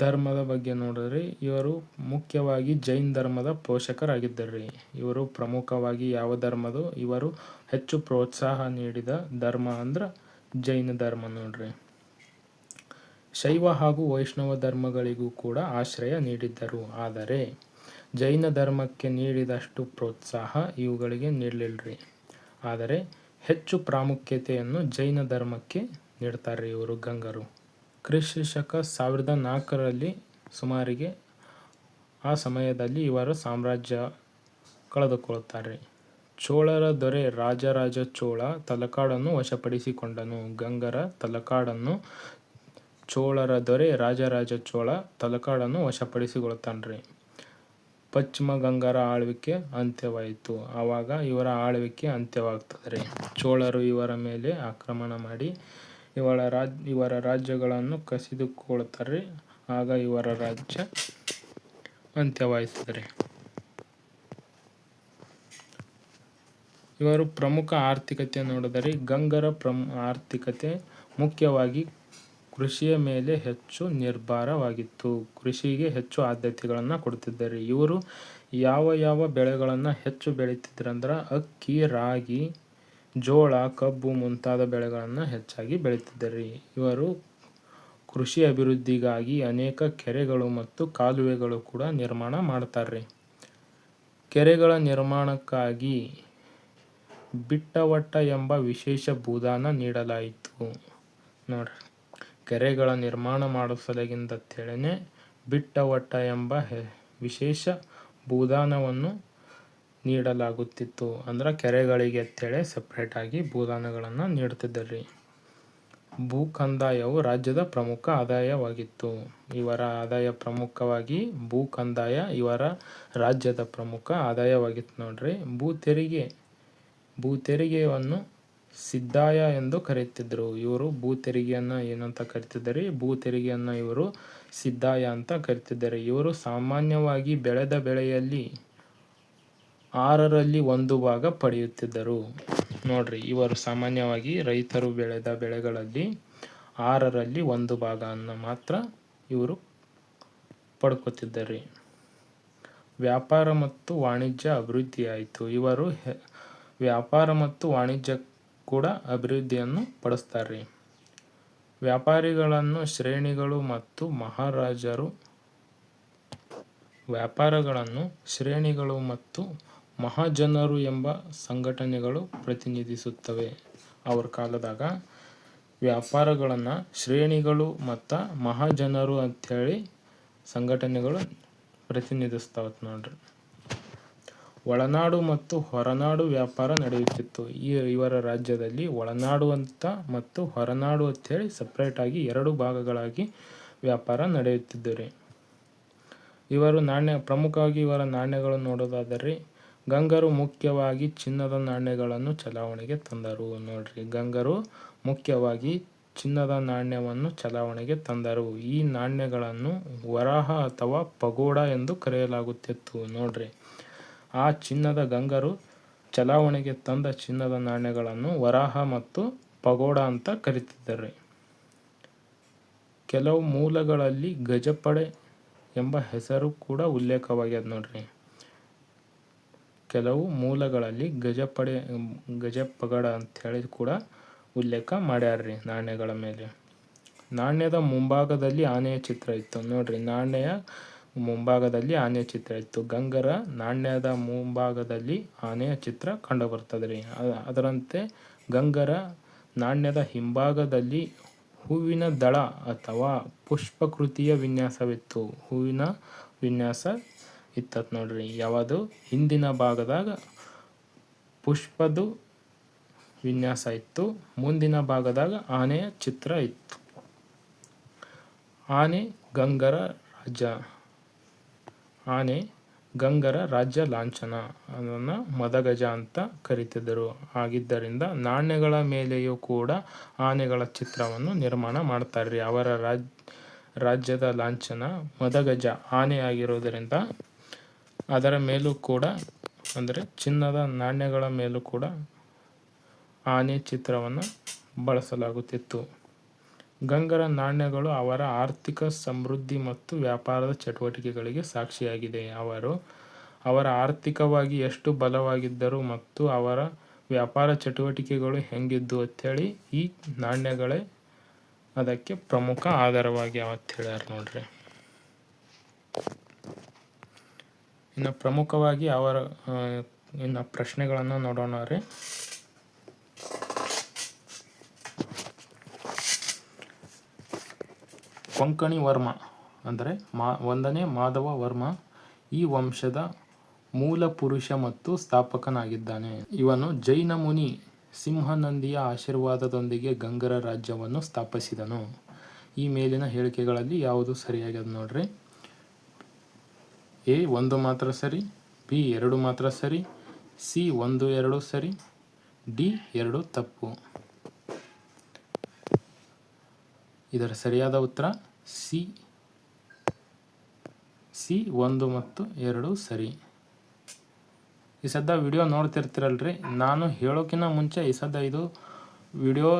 ಧರ್ಮದ ಬಗ್ಗೆ ನೋಡಿದ್ರಿ. ಇವರು ಮುಖ್ಯವಾಗಿ ಜೈನ ಧರ್ಮದ ಪೋಷಕರಾಗಿದ್ದಾರ್ರಿ. ಇವರು ಪ್ರಮುಖವಾಗಿ ಯಾವ ಧರ್ಮದು? ಇವರು ಹೆಚ್ಚು ಪ್ರೋತ್ಸಾಹ ನೀಡಿದ ಧರ್ಮ ಅಂದ್ರೆ ಜೈನ ಧರ್ಮ ನೋಡ್ರಿ. ಶೈವ ಹಾಗೂ ವೈಷ್ಣವ ಧರ್ಮಗಳಿಗೂ ಕೂಡ ಆಶ್ರಯ ನೀಡಿದ್ದರು. ಆದರೆ ಜೈನ ಧರ್ಮಕ್ಕೆ ನೀಡಿದಷ್ಟು ಪ್ರೋತ್ಸಾಹ ಇವುಗಳಿಗೆ ನೀಡಲಿಲ್ಲರಿ. ಆದರೆ ಹೆಚ್ಚು ಪ್ರಾಮುಖ್ಯತೆಯನ್ನು ಜೈನ ಧರ್ಮಕ್ಕೆ ನೀಡ್ತಾರ್ರಿ ಇವರು ಗಂಗರು. ಕ್ರಿಸ್ತ ಶಕ 1004ರಲ್ಲಿ ಸುಮಾರಿಗೆ ಆ ಸಮಯದಲ್ಲಿ ಇವರು ಸಾಮ್ರಾಜ್ಯ ಕಳೆದುಕೊಳ್ತಾರೆ. ಚೋಳರ ದೊರೆ ರಾಜರಾಜ ಚೋಳ ತಲಕಾಡನ್ನು ವಶಪಡಿಸಿಕೊಂಡನು. ಗಂಗರ ತಲಕಾಡನ್ನು ಚೋಳರ ದೊರೆ ರಾಜರಾಜ ಚೋಳ ತಲಕಾಡನ್ನು ವಶಪಡಿಸಿಕೊಳ್ತಾನ್ರಿ. ಪಶ್ಚಿಮ ಗಂಗರ ಆಳ್ವಿಕೆ ಅಂತ್ಯವಾಯಿತು. ಆವಾಗ ಇವರ ಆಳ್ವಿಕೆ ಅಂತ್ಯವಾಗ್ತದ್ರಿ. ಚೋಳರು ಇವರ ಮೇಲೆ ಆಕ್ರಮಣ ಮಾಡಿ ಇವರ ರಾಜ್ಯಗಳನ್ನು ಕಸಿದುಕೊಳ್ತಾರ್ರಿ. ಆಗ ಇವರ ರಾಜ್ಯ ಅಂತ್ಯವಾಯ್ತದ್ರಿ. ಇವರು ಪ್ರಮುಖ ಆರ್ಥಿಕತೆ ನೋಡಿದರೆ ಗಂಗರ ಆರ್ಥಿಕತೆ ಮುಖ್ಯವಾಗಿ ಕೃಷಿಯ ಮೇಲೆ ಹೆಚ್ಚು ನಿರ್ಭರವಾಗಿತ್ತು. ಕೃಷಿಗೆ ಹೆಚ್ಚು ಆದ್ಯತೆಗಳನ್ನು ಕೊಡ್ತಿದ್ದಾರೆ. ಇವರು ಯಾವ ಬೆಳೆಗಳನ್ನು ಹೆಚ್ಚು ಬೆಳೀತಿದ್ರಂದ್ರೆ ಅಕ್ಕಿ, ರಾಗಿ, ಜೋಳ, ಕಬ್ಬು ಮುಂತಾದ ಬೆಳೆಗಳನ್ನು ಹೆಚ್ಚಾಗಿ ಬೆಳೀತಿದ್ದಾರೆ. ಇವರು ಕೃಷಿ ಅಭಿವೃದ್ಧಿಗಾಗಿ ಅನೇಕ ಕೆರೆಗಳು ಮತ್ತು ಕಾಲುವೆಗಳು ಕೂಡ ನಿರ್ಮಾಣ ಮಾಡ್ತಾರ್ರಿ. ಕೆರೆಗಳ ನಿರ್ಮಾಣಕ್ಕಾಗಿ ಬಿಟ್ಟವಟ್ಟ ಎಂಬ ವಿಶೇಷ ಭೂದಾನ ನೀಡಲಾಯಿತು. ನೋಡ್ರಿ, ಕೆರೆಗಳ ನಿರ್ಮಾಣ ಮಾಡೋ ಸಲಗಿಂದತ್ತೇಳಿನೇ ಬಿಟ್ಟವಟ್ಟ ಎಂಬ ವಿಶೇಷ ಭೂದಾನವನ್ನು ನೀಡಲಾಗುತ್ತಿತ್ತು. ಅಂದ್ರೆ ಕೆರೆಗಳಿಗೆ ಅಂತೇಳಿ ಸಪ್ರೇಟಾಗಿ ಭೂದಾನಗಳನ್ನು ನೀಡ್ತಿದ್ದರ್ರಿ. ಭೂಕಂದಾಯವು ರಾಜ್ಯದ ಪ್ರಮುಖ ಆದಾಯವಾಗಿತ್ತು. ಇವರ ಆದಾಯ ಪ್ರಮುಖವಾಗಿ ಭೂಕಂದಾಯ ಇವರ ರಾಜ್ಯದ ಪ್ರಮುಖ ಆದಾಯವಾಗಿತ್ತು ನೋಡ್ರಿ. ಭೂತೆರಿಗೆಯನ್ನು ಸಿದ್ದಾಯ ಎಂದು ಕರೆಯುತ್ತಿದ್ದರು. ಇವರು ಭೂತೆರಿಗೆಯನ್ನು ಏನಂತ ಕರಿತಿದ್ದಾರೆ? ಭೂತೆರಿಗೆಯನ್ನು ಇವರು ಸಿದ್ದಾಯ ಅಂತ ಕರಿತಿದ್ದಾರೆ. ಇವರು ಸಾಮಾನ್ಯವಾಗಿ ಬೆಳೆದ ಬೆಳೆಯಲ್ಲಿ 6ರಲ್ಲಿ 1 ಭಾಗ ಪಡೆಯುತ್ತಿದ್ದರು. ನೋಡ್ರಿ, ಇವರು ಸಾಮಾನ್ಯವಾಗಿ ರೈತರು ಬೆಳೆದ ಬೆಳೆಗಳಲ್ಲಿ 6ರಲ್ಲಿ 1 ಭಾಗವನ್ನು ಮಾತ್ರ ಇವರು ಪಡ್ಕೊತಿದ್ದಾರೆ. ವ್ಯಾಪಾರ ಮತ್ತು ವಾಣಿಜ್ಯ ಅಭಿವೃದ್ಧಿಯಾಯಿತು. ಇವರು ವ್ಯಾಪಾರ ಮತ್ತು ವಾಣಿಜ್ಯ ಕೂಡ ಅಭಿವೃದ್ಧಿಯನ್ನು ಪಡಿಸ್ತಾರೆ. ವ್ಯಾಪಾರಗಳನ್ನು ಶ್ರೇಣಿಗಳು ಮತ್ತು ಮಹಾಜನರು ಎಂಬ ಸಂಘಟನೆಗಳು ಪ್ರತಿನಿಧಿಸುತ್ತವೆ. ಅವ್ರ ಕಾಲದಾಗ ವ್ಯಾಪಾರಗಳನ್ನು ಶ್ರೇಣಿಗಳು ಮತ್ತು ಮಹಾಜನರು ಅಂಥೇಳಿ ಸಂಘಟನೆಗಳು ಪ್ರತಿನಿಧಿಸ್ತಾವ ನೋಡ್ರಿ. ಒಳನಾಡು ಮತ್ತು ಹೊರನಾಡು ವ್ಯಾಪಾರ ನಡೆಯುತ್ತಿತ್ತು. ಇವರ ರಾಜ್ಯದಲ್ಲಿ ಒಳನಾಡು ಅಂತ ಮತ್ತು ಹೊರನಾಡು ಅಂಥೇಳಿ ಸಪ್ರೇಟಾಗಿ 2 ಭಾಗಗಳಾಗಿ ವ್ಯಾಪಾರ ನಡೆಯುತ್ತಿದ್ದರೆ, ಇವರು ಪ್ರಮುಖವಾಗಿ ಇವರ ನಾಣ್ಯಗಳು ನೋಡೋದಾದರೆ ಗಂಗರು ಮುಖ್ಯವಾಗಿ ಚಿನ್ನದ ನಾಣ್ಯಗಳನ್ನು ಚಲಾವಣೆಗೆ ತಂದರು. ನೋಡ್ರಿ, ಗಂಗರು ಮುಖ್ಯವಾಗಿ ಚಿನ್ನದ ನಾಣ್ಯವನ್ನು ಚಲಾವಣೆಗೆ ತಂದರು. ಈ ನಾಣ್ಯಗಳನ್ನು ವರಾಹ ಅಥವಾ ಪಗೋಡ ಎಂದು ಕರೆಯಲಾಗುತ್ತಿತ್ತು. ನೋಡ್ರಿ, ಆ ಗಂಗರು ಚಲಾವಣೆಗೆ ತಂದ ಚಿನ್ನದ ನಾಣ್ಯಗಳನ್ನು ವರಾಹ ಮತ್ತು ಪಗೋಡ ಅಂತ ಕರೀತಿದ್ದಾರೆ. ಕೆಲವು ಮೂಲಗಳಲ್ಲಿ ಗಜಪಡೆ ಎಂಬ ಹೆಸರು ಕೂಡ ಉಲ್ಲೇಖವಾಗ್ಯದ. ನೋಡ್ರಿ, ಕೆಲವು ಮೂಲಗಳಲ್ಲಿ ಗಜಪಗಡ ಅಂಥೇಳಿ ಕೂಡ ಉಲ್ಲೇಖ ಮಾಡ್ಯಾರ್ರಿ ನಾಣ್ಯಗಳ ಮೇಲೆ. ನಾಣ್ಯದ ಮುಂಭಾಗದಲ್ಲಿ ಆನೆಯ ಚಿತ್ರ ಇತ್ತು. ನೋಡ್ರಿ, ನಾಣ್ಯ ಮುಂಭಾಗದಲ್ಲಿ ಆನೆಯ ಚಿತ್ರ ಇತ್ತು. ಗಂಗರ ನಾಣ್ಯದ ಮುಂಭಾಗದಲ್ಲಿ ಆನೆಯ ಚಿತ್ರ ಕಂಡು ಬರ್ತದ್ರಿ. ಅದರಂತೆ ಗಂಗರ ನಾಣ್ಯದ ಹಿಂಭಾಗದಲ್ಲಿ ಹೂವಿನ ದಳ ಅಥವಾ ಪುಷ್ಪಕೃತಿಯ ವಿನ್ಯಾಸವಿತ್ತು. ಹೂವಿನ ವಿನ್ಯಾಸ ಇತ್ತತ್ ನೋಡ್ರಿ. ಯಾವುದು ಹಿಂದಿನ ಭಾಗದಾಗ ಪುಷ್ಪದ ವಿನ್ಯಾಸ ಇತ್ತು, ಮುಂದಿನ ಭಾಗದಾಗ ಆನೆಯ ಚಿತ್ರ ಇತ್ತು. ಆನೆ ಗಂಗರ ರಾಜ್ಯ ಲಾಂಛನ, ಅದನ್ನು ಮದಗಜ ಅಂತ ಕರೀತಿದ್ದರು. ಆಗಿದ್ದರಿಂದ ನಾಣ್ಯಗಳ ಮೇಲೆಯೂ ಕೂಡ ಆನೆಗಳ ಚಿತ್ರವನ್ನು ನಿರ್ಮಾಣ ಮಾಡ್ತಾರ್ರಿ. ಅವರ ರಾಜ್ಯದ ಲಾಂಛನ ಮದಗಜ ಆನೆ ಆಗಿರೋದರಿಂದ ಅದರ ಮೇಲೂ ಕೂಡ, ಅಂದರೆ ಚಿನ್ನದ ನಾಣ್ಯಗಳ ಮೇಲೂ ಕೂಡ ಆನೆ ಚಿತ್ರವನ್ನು ಬಳಸಲಾಗುತ್ತಿತ್ತು. ಗಂಗರ ನಾಣ್ಯಗಳು ಅವರ ಆರ್ಥಿಕ ಸಮೃದ್ಧಿ ಮತ್ತು ವ್ಯಾಪಾರದ ಚಟುವಟಿಕೆಗಳಿಗೆ ಸಾಕ್ಷಿಯಾಗಿದೆ. ಅವರ ಆರ್ಥಿಕವಾಗಿ ಎಷ್ಟು ಬಲವಾಗಿದ್ದರು ಮತ್ತು ಅವರ ವ್ಯಾಪಾರ ಚಟುವಟಿಕೆಗಳು ಹೆಂಗಿದ್ದು ಅಂಥೇಳಿ ಈ ನಾಣ್ಯಗಳೇ ಅದಕ್ಕೆ ಪ್ರಮುಖ ಆಧಾರವಾಗ್ಯಾವ ಅಂತ ಹೇಳ್ಯಾರ ನೋಡ್ರಿ. ಇನ್ನು ಪ್ರಮುಖವಾಗಿ ಇನ್ನು ಪ್ರಶ್ನೆಗಳನ್ನು ನೋಡೋಣ ರೀ. ಕೊಂಕಣಿ ವರ್ಮ ಅಂದರೆ 1ನೇ ಮಾಧವ ವರ್ಮ ಈ ವಂಶದ ಮೂಲ ಪುರುಷ ಮತ್ತು ಸ್ಥಾಪಕನಾಗಿದ್ದಾನೆ. ಇವನು ಜೈನ ಮುನಿ ಸಿಂಹನಂದಿಯ ಆಶೀರ್ವಾದದೊಂದಿಗೆ ಗಂಗರ ರಾಜ್ಯವನ್ನು ಸ್ಥಾಪಿಸಿದನು. ಈ ಮೇಲಿನ ಹೇಳಿಕೆಗಳಲ್ಲಿ ಯಾವುದು ಸರಿಯಾಗ್ಯದ ನೋಡ್ರಿ. ಎ 1 ಮಾತ್ರ ಸರಿ, ಬಿ 2 ಮಾತ್ರ ಸರಿ, ಸಿ 1, 2 ಸರಿ, ಡಿ 2 ತಪ್ಪು. ಇದರ ಸರಿಯಾದ ಉತ್ತರ ಸಿ 1 ಮತ್ತು 2 ಸರಿ. ಈ ಸದ್ದ ವಿಡಿಯೋ ನೋಡ್ತಿರ್ತೀರಲ್ರಿ, ನಾನು ಹೇಳೋಕ್ಕಿಂತ ಮುಂಚೆ ಈ ಸದ್ದ ಇದು ವಿಡಿಯೋ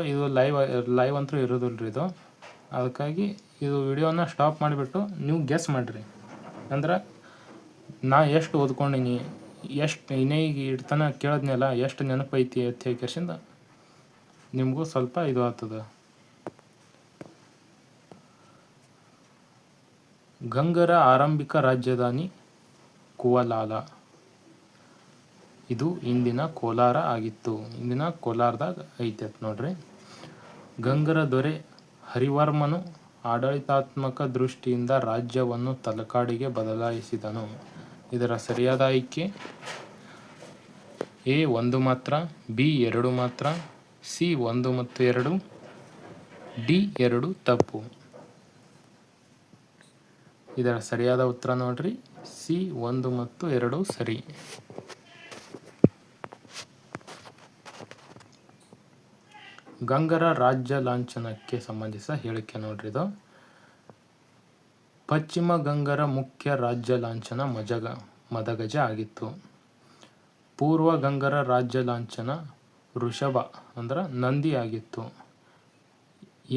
ಲೈವ್ ಅಂತೂ ಇರೋದಿಲ್ರಿ ಇದು. ಅದಕ್ಕಾಗಿ ಇದು ವಿಡಿಯೋನ ಸ್ಟಾಪ್ ಮಾಡಿಬಿಟ್ಟು ನೀವು ಗೆಸ್ ಮಾಡಿರಿ. ಅಂದ್ರೆ ನಾ ಎಷ್ಟು ಓದ್ಕೊಂಡಿನಿ, ಎಷ್ಟು ಇನ್ನೀಗ ಇಡ್ತಾನ ಕೇಳಿದ್ನಲ್ಲ, ಎಷ್ಟು ನೆನಪೈತಿ ಅಂತ ಹೇಳ್ಕೇಸಿಂದ ನಿಮಗೂ ಸ್ವಲ್ಪ ಇದು ಆಗ್ತದೆ. ಗಂಗರ ಆರಂಭಿಕ ರಾಜಧಾನಿ ಕುವಲಾಲ. ಇದು ಇಂದಿನ ಕೋಲಾರ ಆಗಿತ್ತು. ಇಂದಿನ ಕೋಲಾರದಾಗ ಐತೆ ನೋಡ್ರಿ. ಗಂಗರ ದೊರೆ ಹರಿವರ್ಮನು ಆಡಳಿತಾತ್ಮಕ ದೃಷ್ಟಿಯಿಂದ ರಾಜ್ಯವನ್ನು ತಲಕಾಡಿಗೆ ಬದಲಾಯಿಸಿದನು. ಇದರ ಸರಿಯಾದ ಆಯ್ಕೆ ಎ 1 ಮಾತ್ರ, ಬಿ 2 ಮಾತ್ರ, ಸಿ 1 ಮತ್ತು 2, ಡಿ 2 ತಪ್ಪು. ಇದರ ಸರಿಯಾದ ಉತ್ತರ ನೋಡ್ರಿ ಸಿ 1 ಮತ್ತು 2 ಸರಿ. ಗಂಗರ ರಾಜ್ಯ ಲಾಂಛನಕ್ಕೆ ಸಂಬಂಧಿಸಿದ ಹೇಳಿಕೆ ನೋಡ್ರಿ ಇದು. ಪಶ್ಚಿಮ ಗಂಗರ ಮುಖ್ಯ ರಾಜ್ಯ ಲಾಂಛನ ಮದಗಜ ಆಗಿತ್ತು. ಪೂರ್ವ ಗಂಗರ ರಾಜ್ಯ ಲಾಂಛನ ವೃಷಭ ಅಂದ್ರೆ ನಂದಿ ಆಗಿತ್ತು.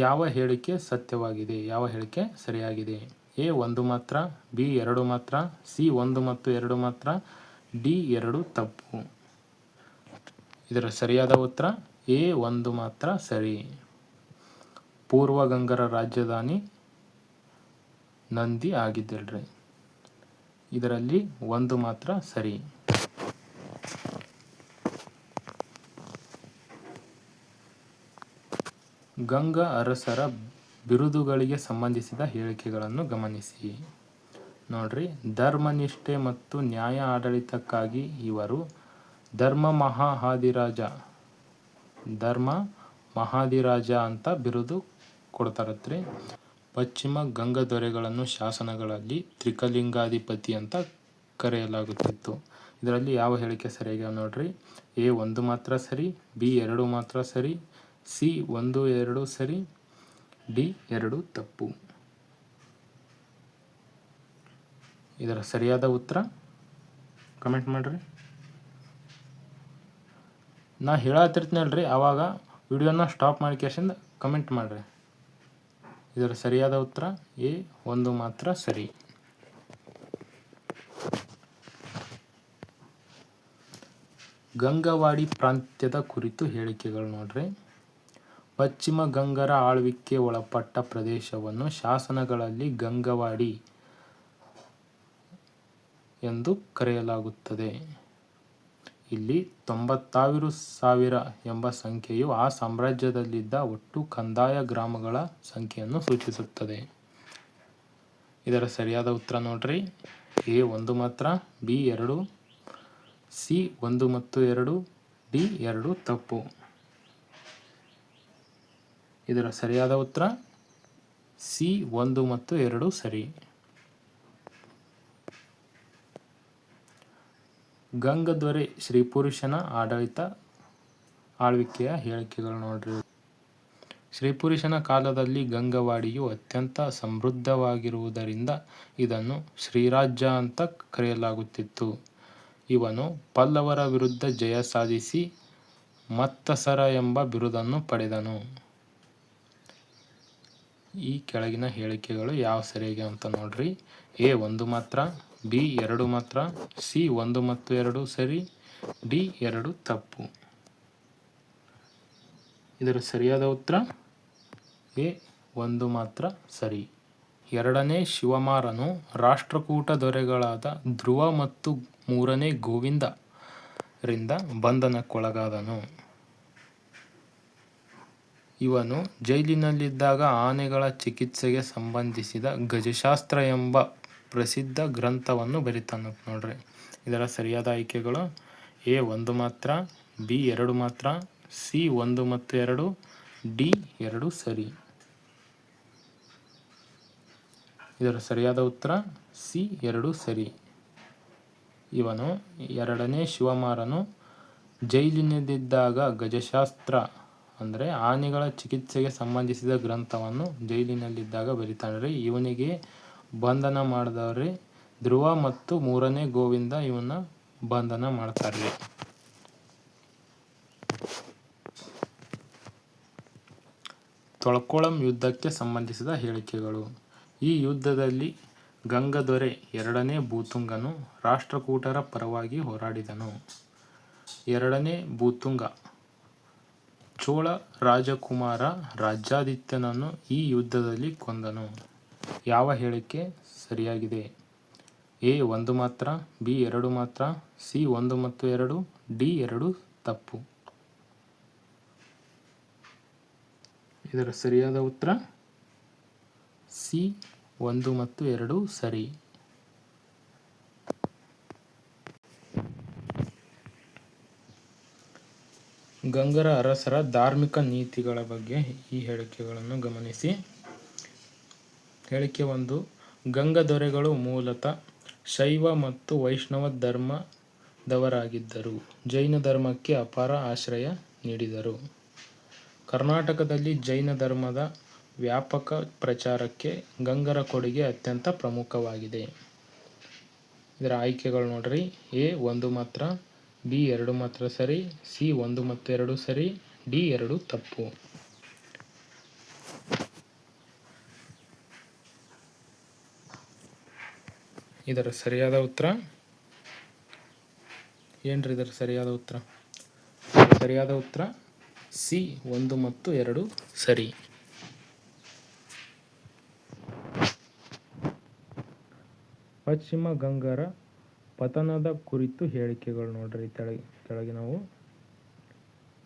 ಯಾವ ಹೇಳಿಕೆ ಸತ್ಯವಾಗಿದೆ? ಯಾವ ಹೇಳಿಕೆ ಸರಿಯಾಗಿದೆ? ಎ 1 ಮಾತ್ರ, ಬಿ 2 ಮಾತ್ರ, ಸಿ 1 ಮತ್ತು 2 ಮಾತ್ರ, ಡಿ 2 ತಪ್ಪು. ಇದರ ಸರಿಯಾದ ಉತ್ತರ ಎ 1 ಮಾತ್ರ ಸರಿ. ಪೂರ್ವ ಗಂಗರ ರಾಜಧಾನಿ ನಂದಿ ಆಗಿದ್ದಲ್ರಿ. ಇದರಲ್ಲಿ 1 ಮಾತ್ರ ಸರಿ. ಗಂಗ ಅರಸರ ಬಿರುದುಗಳಿಗೆ ಸಂಬಂಧಿಸಿದ ಹೇಳಿಕೆಗಳನ್ನು ಗಮನಿಸಿ. ನೋಡ್ರಿ, ಧರ್ಮನಿಷ್ಠೆ ಮತ್ತು ನ್ಯಾಯ ಆಡಳಿತಕ್ಕಾಗಿ ಇವರು ಧರ್ಮ ಮಹಾಧಿರಾಜ ಅಂತ ಬಿರುದು ಕೊಡ್ತಾರತ್ರಿ. ಪಶ್ಚಿಮ ಗಂಗ ದೊರೆಗಳನ್ನು ಶಾಸನಗಳಲ್ಲಿ ತ್ರಿಕಲಿಂಗಾಧಿಪತಿ ಅಂತ ಕರೆಯಲಾಗುತ್ತಿತ್ತು. ಇದರಲ್ಲಿ ಯಾವ ಹೇಳಿಕೆ ಸರಿಯಾಗಿ ನೋಡ್ರಿ, ಎ 1 ಮಾತ್ರ ಸರಿ, ಬಿ 2 ಮಾತ್ರ ಸರಿ, ಸಿ 1 2 ಸರಿ, ಡಿ 2 ತಪ್ಪು. ಇದರ ಸರಿಯಾದ ಉತ್ತರ ಕಮೆಂಟ್ ಮಾಡ್ರಿ. ನಾ ಹೇಳತ್ತಿರ್ತೀನಲ್ರಿ, ಆವಾಗ ವಿಡಿಯೋನ ಸ್ಟಾಪ್ ಮಾಡ್ಕೇಸಿಂದ ಕಮೆಂಟ್ ಮಾಡ್ರಿ. ಇದರ ಸರಿಯಾದ ಉತ್ತರ ಎ 1 ಮಾತ್ರ ಸರಿ. ಗಂಗವಾಡಿ ಪ್ರಾಂತ್ಯದ ಕುರಿತು ಹೇಳಿಕೆಗಳು ನೋಡ್ರಿ. ಪಶ್ಚಿಮ ಗಂಗರ ಆಳ್ವಿಕೆ ಒಳಪಟ್ಟ ಪ್ರದೇಶವನ್ನು ಶಾಸನಗಳಲ್ಲಿ ಗಂಗವಾಡಿ ಎಂದು ಕರೆಯಲಾಗುತ್ತದೆ. ಇಲ್ಲಿ 90,000 ಎಂಬ ಸಂಖ್ಯೆಯು ಆ ಸಾಮ್ರಾಜ್ಯದಲ್ಲಿದ್ದ ಒಟ್ಟು ಕಂದಾಯ ಗ್ರಾಮಗಳ ಸಂಖ್ಯೆಯನ್ನು ಸೂಚಿಸುತ್ತದೆ. ಇದರ ಸರಿಯಾದ ಉತ್ತರ ನೋಡ್ರಿ, ಎ 1 ಮಾತ್ರ, ಬಿ 2, ಸಿ 1 ಮತ್ತು 2, ಡಿ 2 ತಪ್ಪು. ಇದರ ಸರಿಯಾದ ಉತ್ತರ ಸಿ 1 ಮತ್ತು 2 ಸರಿ. ಗಂಗದೊರೆ ಶ್ರೀಪುರುಷನ ಆಳ್ವಿಕೆಯ ಹೇಳಿಕೆಗಳು ನೋಡ್ರಿ. ಶ್ರೀಪುರುಷನ ಕಾಲದಲ್ಲಿ ಗಂಗವಾಡಿಯು ಅತ್ಯಂತ ಸಮೃದ್ಧವಾಗಿರುವುದರಿಂದ ಇದನ್ನು ಶ್ರೀರಾಜ್ಯ ಅಂತ ಕರೆಯಲಾಗುತ್ತಿತ್ತು. ಇವನು ಪಲ್ಲವರ ವಿರುದ್ಧ ಜಯ ಸಾಧಿಸಿ ಮತ್ತಸರ ಎಂಬ ಬಿರುದನ್ನು ಪಡೆದನು. ಈ ಕೆಳಗಿನ ಹೇಳಿಕೆಗಳು ಯಾವ ಸರಿಯಾಗಿ ಅಂತ ನೋಡ್ರಿ. ಎ 1 ಮಾತ್ರ, ಬಿ 2 ಮಾತ್ರ, ಸಿ 1 ಮತ್ತು 2 ಸರಿ, ಡಿ 2 ತಪ್ಪು. ಇದರ ಸರಿಯಾದ ಉತ್ತರ ಎ 1 ಮಾತ್ರ ಸರಿ. 2ನೇ ಶಿವಮಾರನು ರಾಷ್ಟ್ರಕೂಟ ದೊರೆಗಳಾದ ಧ್ರುವ ಮತ್ತು 3ನೇ ಗೋವಿಂದ ರಿಂದ ಬಂಧನಕ್ಕೊಳಗಾದನು. ಇವನು ಜೈಲಿನಲ್ಲಿದ್ದಾಗ ಆನೆಗಳ ಚಿಕಿತ್ಸೆಗೆ ಸಂಬಂಧಿಸಿದ ಗಜಶಾಸ್ತ್ರ ಎಂಬ ಪ್ರಸಿದ್ಧ ಗ್ರಂಥವನ್ನು ಬರಿತಾನ ನೋಡ್ರಿ. ಇದರ ಸರಿಯಾದ ಆಯ್ಕೆಗಳು ಎ 1 ಮಾತ್ರ, ಬಿ 2 ಮಾತ್ರ, ಸಿ 1 ಮತ್ತು 2, ಡಿ 2 ಸರಿ. ಇದರ ಸರಿಯಾದ ಉತ್ತರ ಸಿ 2 ಸರಿ. ಇವನು 2ನೇ ಶಿವಮಾರನು ಜೈಲಿನಲ್ಲಿದ್ದಾಗ ಗಜಶಾಸ್ತ್ರ ಅಂದರೆ ಆನೆಗಳ ಚಿಕಿತ್ಸೆಗೆ ಸಂಬಂಧಿಸಿದ ಗ್ರಂಥವನ್ನು ಜೈಲಿನಲ್ಲಿದ್ದಾಗ ಬರಿತಾನ್ರಿ. ಇವನಿಗೆ ಬಂಧನ ಮಾಡಿದವ್ರಿ ಧ್ರುವ ಮತ್ತು 3ನೇ ಗೋವಿಂದ ಇವನ್ನ ಬಂಧನ ಮಾಡ್ತಾರ್ರಿ. ತೊಳ್ಕೊಳಂ ಯುದ್ಧಕ್ಕೆ ಸಂಬಂಧಿಸಿದ ಹೇಳಿಕೆಗಳು. ಈ ಯುದ್ಧದಲ್ಲಿ ಗಂಗದೊರೆ 2ನೇ ಭೂತುಂಗನು ರಾಷ್ಟ್ರಕೂಟರ ಪರವಾಗಿ ಹೋರಾಡಿದನು. 2ನೇ ಭೂತುಂಗ ಚೋಳ ರಾಜಕುಮಾರ ರಾಜ್ಯಾದಿತ್ಯನನ್ನು ಈ ಯುದ್ಧದಲ್ಲಿ ಕೊಂದನು. ಯಾವ ಹೇಳಿಕೆ ಸರಿಯಾಗಿದೆ? ಎ 1 ಮಾತ್ರ, ಬಿ 2 ಮಾತ್ರ, ಸಿ 1 ಮತ್ತು 2, ಡಿ 2 ತಪ್ಪು. ಇದರ ಸರಿಯಾದ ಉತ್ತರ ಸಿ 1 ಮತ್ತು 2 ಸರಿ. ಗಂಗರ ಅರಸರ ಧಾರ್ಮಿಕ ನೀತಿಗಳ ಬಗ್ಗೆ ಈ ಹೇಳಿಕೆಗಳನ್ನು ಗಮನಿಸಿ. ಹೇಳಿಕೆ 1, ಗಂಗ ದೊರೆಗಳು ಮೂಲತಃ ಶೈವ ಮತ್ತು ವೈಷ್ಣವ ಧರ್ಮದವರಾಗಿದ್ದರು. ಜೈನ ಧರ್ಮಕ್ಕೆ ಅಪಾರ ಆಶ್ರಯ ನೀಡಿದರು. ಕರ್ನಾಟಕದಲ್ಲಿ ಜೈನ ಧರ್ಮದ ವ್ಯಾಪಕ ಪ್ರಚಾರಕ್ಕೆ ಗಂಗರ ಕೊಡುಗೆ ಅತ್ಯಂತ ಪ್ರಮುಖವಾಗಿದೆ. ಇದರ ಆಯ್ಕೆಗಳು ನೋಡ್ರಿ. ಎ 1 ಮಾತ್ರ, ಬಿ 2 ಮಾತ್ರ ಸರಿ, ಸಿ 1 ಮತ್ತು 2 ಸರಿ, ಡಿ 2 ತಪ್ಪು. ಇದರ ಸರಿಯಾದ ಉತ್ತರ ಏನ್ರಿ? ಇದರ ಸರಿಯಾದ ಉತ್ತರ ಸಿ 1 ಮತ್ತು 2 ಸರಿ. ಪಶ್ಚಿಮ ಗಂಗರ ಪತನದ ಕುರಿತು ಹೇಳಿಕೆಗಳು ನೋಡ್ರಿ ಕೆಳಗೆ ನಾವು.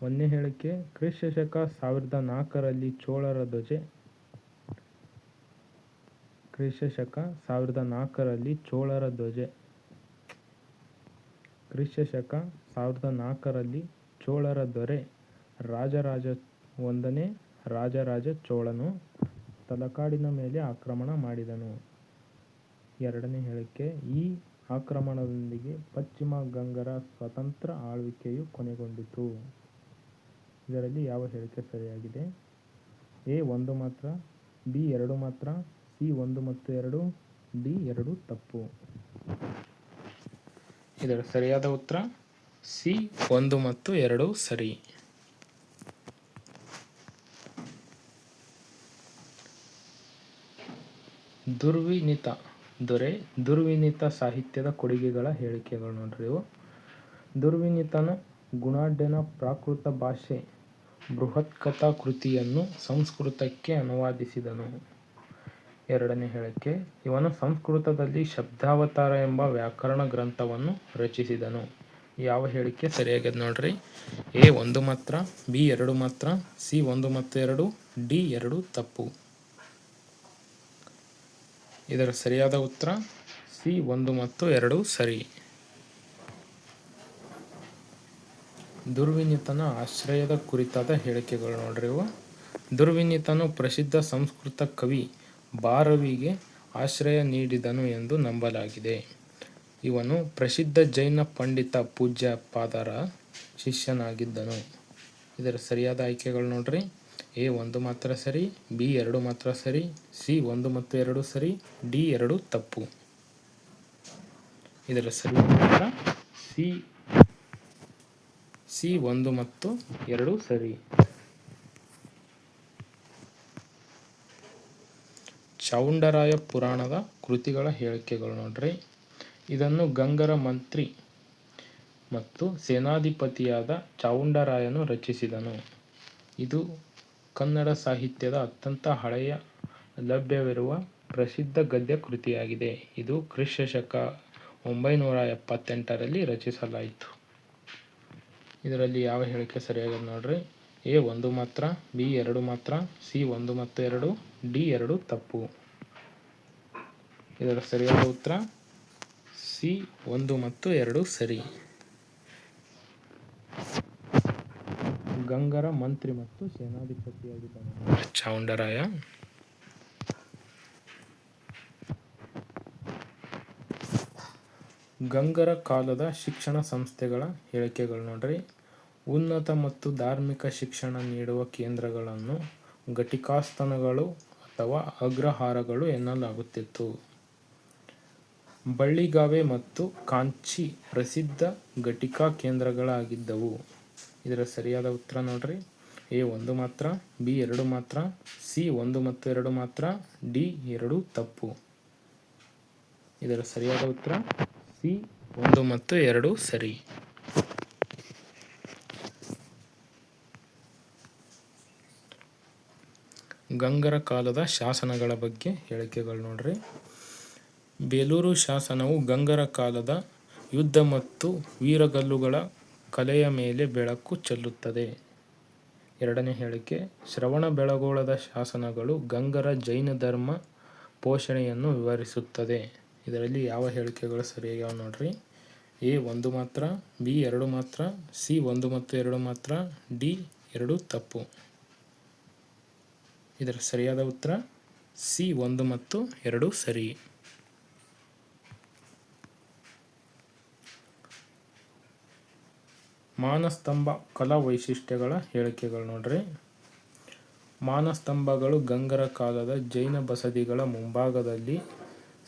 ಒಂದನೇ ಹೇಳಿಕೆ, ಕ್ರಿಸ್ತಶಕ 1004ರಲ್ಲಿ ಚೋಳರ ಧ್ವಜ. ಕ್ರಿಸ್ತಶಕ 1004ರಲ್ಲಿ ಚೋಳರ ದೊರೆ ಒಂದನೇ ರಾಜರಾಜ ಚೋಳನು ತಲಕಾಡಿನ ಮೇಲೆ ಆಕ್ರಮಣ ಮಾಡಿದನು. ಎರಡನೇ ಹೇಳಿಕೆ, ಈ ಆಕ್ರಮಣದೊಂದಿಗೆ ಪಶ್ಚಿಮ ಗಂಗರ ಸ್ವತಂತ್ರ ಆಳ್ವಿಕೆಯು ಕೊನೆಗೊಂಡಿತು. ಇದರಲ್ಲಿ ಯಾವ ಹೇಳಿಕೆ ಸರಿಯಾಗಿದೆ? ಎ 1 ಮಾತ್ರ, ಬಿ 2 ಮಾತ್ರ, ಸಿ 1 ಮತ್ತು 2, ಡಿ 2 ತಪ್ಪು. ಇದರ ಸರಿಯಾದ ಉತ್ತರ ಸಿ 1 ಮತ್ತು 2 ಸರಿ. ದುರ್ವಿನೀತ ದೊರೆ ದುರ್ವಿನೀತ ಸಾಹಿತ್ಯದ ಕೊಡುಗೆಗಳ ಹೇಳಿಕೆಗಳು ನೋಡ್ರಿ ಇವು. ದುರ್ವಿನೀತನ ಗುಣಾಢ್ಯನ ಪ್ರಾಕೃತ ಭಾಷೆ ಬೃಹತ್ಕಥಾ ಕೃತಿಯನ್ನು ಸಂಸ್ಕೃತಕ್ಕೆ ಅನುವಾದಿಸಿದನು. ಎರಡನೇ ಹೇಳಿಕೆ, ಇವನು ಸಂಸ್ಕೃತದಲ್ಲಿ ಶಬ್ದಾವತಾರ ಎಂಬ ವ್ಯಾಕರಣ ಗ್ರಂಥವನ್ನು ರಚಿಸಿದನು. ಯಾವ ಹೇಳಿಕೆ ಸರಿಯಾಗಿದೆ ನೋಡ್ರಿ? ಎ 1 ಮಾತ್ರ, ಬಿ 2 ಮಾತ್ರ, ಸಿ 1 ಮತ್ತು 2, ಡಿ 2 ತಪ್ಪು. ಇದರ ಸರಿಯಾದ ಉತ್ತರ ಸಿ 1 ಮತ್ತು 2 ಸರಿ. ದುರ್ವಿನೀತನ ಆಶ್ರಯದ ಕುರಿತಾದ ಹೇಳಿಕೆಗಳು ನೋಡ್ರಿ ಇವು. ದುರ್ವಿನೀತನು ಪ್ರಸಿದ್ಧ ಸಂಸ್ಕೃತ ಕವಿ ಭಾರವಿಗೆ ಆಶ್ರಯ ನೀಡಿದನು ಎಂದು ನಂಬಲಾಗಿದೆ. ಇವನು ಪ್ರಸಿದ್ಧ ಜೈನ ಪಂಡಿತ ಪೂಜ್ಯಪಾದರ ಶಿಷ್ಯನಾಗಿದ್ದನು. ಇದರ ಸರಿಯಾದ ಆಯ್ಕೆಗಳು ನೋಡ್ರಿ. ಎ 1 ಮಾತ್ರ ಸರಿ, ಬಿ 2 ಮಾತ್ರ ಸರಿ, ಸಿ 1 ಮತ್ತು 2 ಸರಿ, ಡಿ 2 ತಪ್ಪು. ಇದರ ಸರಿಯಾದ ಉತ್ತರ ಸಿ 1 ಮತ್ತು 2 ಸರಿ. ಚಾವುಂಡರಾಯ ಪುರಾಣದ ಕೃತಿಗಳ ಹೇಳಿಕೆಗಳು ನೋಡ್ರಿ. ಇದನ್ನು ಗಂಗರ ಮಂತ್ರಿ ಮತ್ತು ಸೇನಾಧಿಪತಿಯಾದ ಚಾವುಂಡರಾಯನು ರಚಿಸಿದನು. ಇದು ಕನ್ನಡ ಸಾಹಿತ್ಯದ ಅತ್ಯಂತ ಹಳೆಯ ಲಭ್ಯವಿರುವ ಪ್ರಸಿದ್ಧ ಗದ್ಯ ಕೃತಿಯಾಗಿದೆ. ಇದು ಕ್ರಿಸ್ತಶಕ 978ರಲ್ಲಿ ರಚಿಸಲಾಯಿತು. ಇದರಲ್ಲಿ ಯಾವ ಹೇಳಿಕೆ ಸರಿಯಾಗಿದೆ ನೋಡ್ರಿ? ಎ 1 ಮಾತ್ರ, ಬಿ 2 ಮಾತ್ರ, ಸಿ 1 ಮತ್ತು 2, ಡಿ 2 ತಪ್ಪು. ಇದರ ಸರಿಯಾದ ಉತ್ತರ ಸಿ 1 ಮತ್ತು 2 ಸರಿ. ಗಂಗರ ಮಂತ್ರಿ ಮತ್ತು ಸೇನಾಧಿಪತಿಯಾಗಿದ್ದನು ಚಾವುಂಡರಾಯ. ಗಂಗರ ಕಾಲದ ಶಿಕ್ಷಣ ಸಂಸ್ಥೆಗಳ ಹೇಳಿಕೆಗಳು ನೋಡ್ರಿ. ಉನ್ನತ ಮತ್ತು ಧಾರ್ಮಿಕ ಶಿಕ್ಷಣ ನೀಡುವ ಕೇಂದ್ರಗಳನ್ನು ಘಟಿಕಾಸ್ಥಾನಗಳು ಅಥವಾ ಅಗ್ರಹಾರಗಳು ಎನ್ನಲಾಗುತ್ತಿತ್ತು. ಬಳ್ಳಿಗಾವೆ ಮತ್ತು ಕಾಂಚಿ ಪ್ರಸಿದ್ಧ ಘಟಿಕಾ ಕೇಂದ್ರಗಳಾಗಿದ್ದವು. ಇದರ ಸರಿಯಾದ ಉತ್ತರ ನೋಡ್ರಿ. ಎ 1 ಮಾತ್ರ, ಬಿ 2 ಮಾತ್ರ, ಸಿ 1 ಮತ್ತು 2 ಮಾತ್ರ, ಡಿ 2 ತಪ್ಪು. ಇದರ ಸರಿಯಾದ ಉತ್ತರ ಸಿ 1 ಮತ್ತು 2 ಸರಿ. ಗಂಗರ ಕಾಲದ ಶಾಸನಗಳ ಬಗ್ಗೆ ಹೇಳಿಕೆಗಳು ನೋಡ್ರಿ. ಬೇಲೂರು ಶಾಸನವು ಗಂಗರ ಕಾಲದ ಯುದ್ಧ ಮತ್ತು ವೀರಗಲ್ಲುಗಳ ಕಲೆಯ ಮೇಲೆ ಬೆಳಕು ಚೆಲ್ಲುತ್ತದೆ. ಎರಡನೇ ಹೇಳಿಕೆ, ಶ್ರವಣಬೆಳಗೊಳದ ಶಾಸನಗಳು ಗಂಗರ ಜೈನ ಧರ್ಮ ಪೋಷಣೆಯನ್ನು ವಿವರಿಸುತ್ತದೆ. ಇದರಲ್ಲಿ ಯಾವ ಹೇಳಿಕೆಗಳು ಸರಿಯಾಗ್ಯಾವ ನೋಡ್ರಿ. ಎ 1 ಮಾತ್ರ, ಬಿ 2 ಮಾತ್ರ, ಸಿ 1 ಮತ್ತು 2 ಮಾತ್ರ, ಡಿ 2 ತಪ್ಪು. ಇದರ ಸರಿಯಾದ ಉತ್ತರ ಸಿ 1 ಮತ್ತು 2 ಸರಿ. ಮಾನಸ್ತಂಭ ಕಲಾ ವೈಶಿಷ್ಟ್ಯಗಳ ಹೇಳಿಕೆಗಳು ನೋಡ್ರಿ. ಮಾನಸ್ತಂಭಗಳು ಗಂಗರ ಕಾಲದ ಜೈನ ಬಸದಿಗಳ ಮುಂಭಾಗದಲ್ಲಿ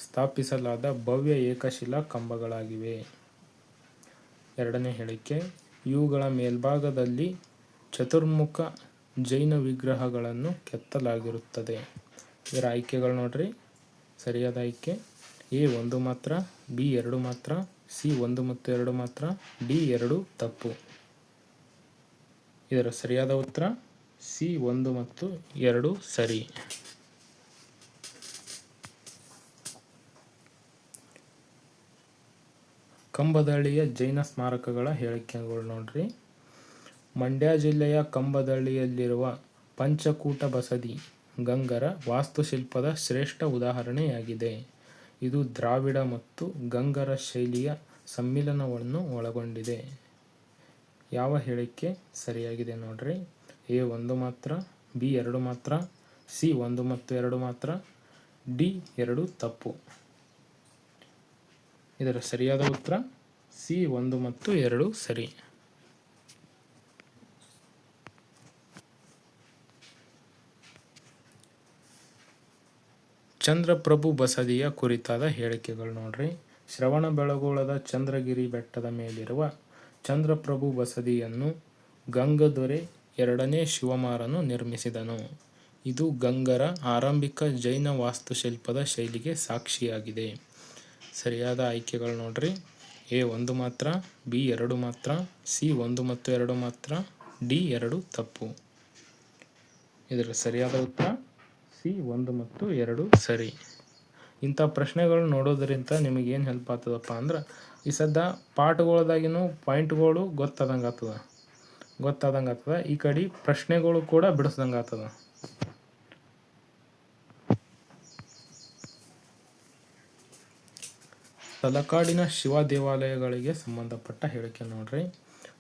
ಸ್ಥಾಪಿಸಲಾದ ಭವ್ಯ ಏಕಶಿಲಾ ಕಂಬಗಳಾಗಿವೆ. ಎರಡನೇ ಹೇಳಿಕೆ, ಇವುಗಳ ಮೇಲ್ಭಾಗದಲ್ಲಿ ಚತುರ್ಮುಖ ಜೈನ ವಿಗ್ರಹಗಳನ್ನು ಕೆತ್ತಲಾಗಿರುತ್ತದೆ. ಇದರ ಆಯ್ಕೆಗಳು ನೋಡ್ರಿ. ಸರಿಯಾದ ಆಯ್ಕೆ ಎ 1 ಮಾತ್ರ, ಬಿ 2 ಮಾತ್ರ, ಸಿ 1 ಮತ್ತು 2 ಮಾತ್ರ, ಡಿ 2 ತಪ್ಪು. ಇದರ ಸರಿಯಾದ ಉತ್ತರ ಸಿ 1 ಮತ್ತು 2 ಸರಿ. ಕಂಬದಳ್ಳಿಯ ಜೈನ ಸ್ಮಾರಕಗಳ ಹೇಳಿಕೆಗಳು ನೋಡ್ರಿ. ಮಂಡ್ಯ ಜಿಲ್ಲೆಯ ಕಂಬದಳ್ಳಿಯಲ್ಲಿರುವ ಪಂಚಕೂಟ ಬಸದಿ ಗಂಗರ ವಾಸ್ತುಶಿಲ್ಪದ ಶ್ರೇಷ್ಠ ಉದಾಹರಣೆಯಾಗಿದೆ. ಇದು ದ್ರಾವಿಡ ಮತ್ತು ಗಂಗರ ಶೈಲಿಯ ಸಮ್ಮಿಲನವನ್ನು ಒಳಗೊಂಡಿದೆ. ಯಾವ ಹೇಳಿಕೆ ಸರಿಯಾಗಿದೆ ನೋಡ್ರಿ. ಎ 1 ಮಾತ್ರ, ಬಿ 2 ಮಾತ್ರ, ಸಿ 1 ಮತ್ತು 2 ಮಾತ್ರ, ಡಿ 2 ತಪ್ಪು. ಇದರ ಸರಿಯಾದ ಉತ್ತರ ಸಿ 1 ಮತ್ತು 2 ಸರಿ. ಚಂದ್ರಪ್ರಭು ಬಸದಿಯ ಕುರಿತಾದ ಹೇಳಿಕೆಗಳು ನೋಡ್ರಿ. ಶ್ರವಣಬೆಳಗೊಳದ ಚಂದ್ರಗಿರಿ ಬೆಟ್ಟದ ಮೇಲಿರುವ ಚಂದ್ರಪ್ರಭು ಬಸದಿಯನ್ನು ಗಂಗದೊರೆ 2ನೇ ಶಿವಮಾರನು ನಿರ್ಮಿಸಿದನು. ಇದು ಗಂಗರ ಆರಂಭಿಕ ಜೈನ ವಾಸ್ತುಶಿಲ್ಪದ ಶೈಲಿಗೆ ಸಾಕ್ಷಿಯಾಗಿದೆ. ಸರಿಯಾದ ಆಯ್ಕೆಗಳು ನೋಡ್ರಿ. ಎ 1 ಮಾತ್ರ, ಬಿ 2 ಮಾತ್ರ, ಸಿ 1 ಮತ್ತು 2 ಮಾತ್ರ, ಡಿ 2 ತಪ್ಪು. ಇದರ ಸರಿಯಾದ ಉತ್ತರ ಸಿ 1 ಮತ್ತು 2 ಸರಿ. ಇಂಥ ಪ್ರಶ್ನೆಗಳು ನೋಡೋದ್ರಿಂದ ನಿಮಗೇನು ಹೆಲ್ಪ್ ಆಗ್ತದಪ್ಪ ಅಂದ್ರೆ, ಈ ಸದ್ದ ಪಾಠಗಳದಾಗಿನೂ ಪಾಯಿಂಟ್ಗಳು ಗೊತ್ತಾದಂಗೆ ಆಗ್ತದ. ಈ ಕಡೆ ಪ್ರಶ್ನೆಗಳು ಕೂಡ ಬಿಡಿಸ್ದಂಗೆ ಆಗ್ತದ. ತಲಕಾಡಿನ ಶಿವ ದೇವಾಲಯಗಳಿಗೆ ಸಂಬಂಧಪಟ್ಟ ಹೇಳಿಕೆ ನೋಡ್ರಿ.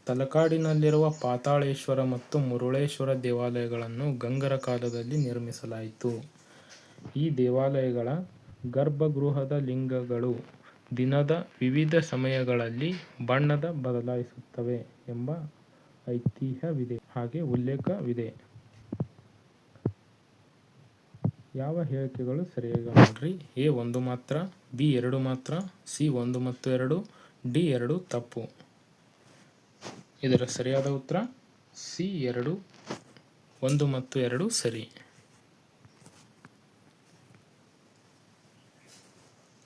ತಲಕಾಡಿನಲ್ಲಿರುವ ಪಾತಾಳೇಶ್ವರ ಮತ್ತು ಮುರುಳೇಶ್ವರ ದೇವಾಲಯಗಳನ್ನು ಗಂಗರ ಕಾಲದಲ್ಲಿ ನಿರ್ಮಿಸಲಾಯಿತು. ಈ ದೇವಾಲಯಗಳ ಗರ್ಭಗೃಹದ ಲಿಂಗಗಳು ದಿನದ ವಿವಿಧ ಸಮಯಗಳಲ್ಲಿ ಬಣ್ಣದ ಬದಲಾಯಿಸುತ್ತವೆ ಎಂಬ ಐತಿಹ್ಯವಿದೆ, ಹಾಗೆ ಉಲ್ಲೇಖವಿದೆ. ಯಾವ ಹೇಳಿಕೆಗಳು ಸರಿಯಾಗಿ ನೋಡ್ರಿ. ಎ 1 ಮಾತ್ರ, ಬಿ 2 ಮಾತ್ರ, ಸಿ 1 ಮತ್ತು 2, ಡಿ 2 ತಪ್ಪು. ಇದರ ಸರಿಯಾದ ಉತ್ತರ ಸಿ 2, 1 ಮತ್ತು 2 ಸರಿ.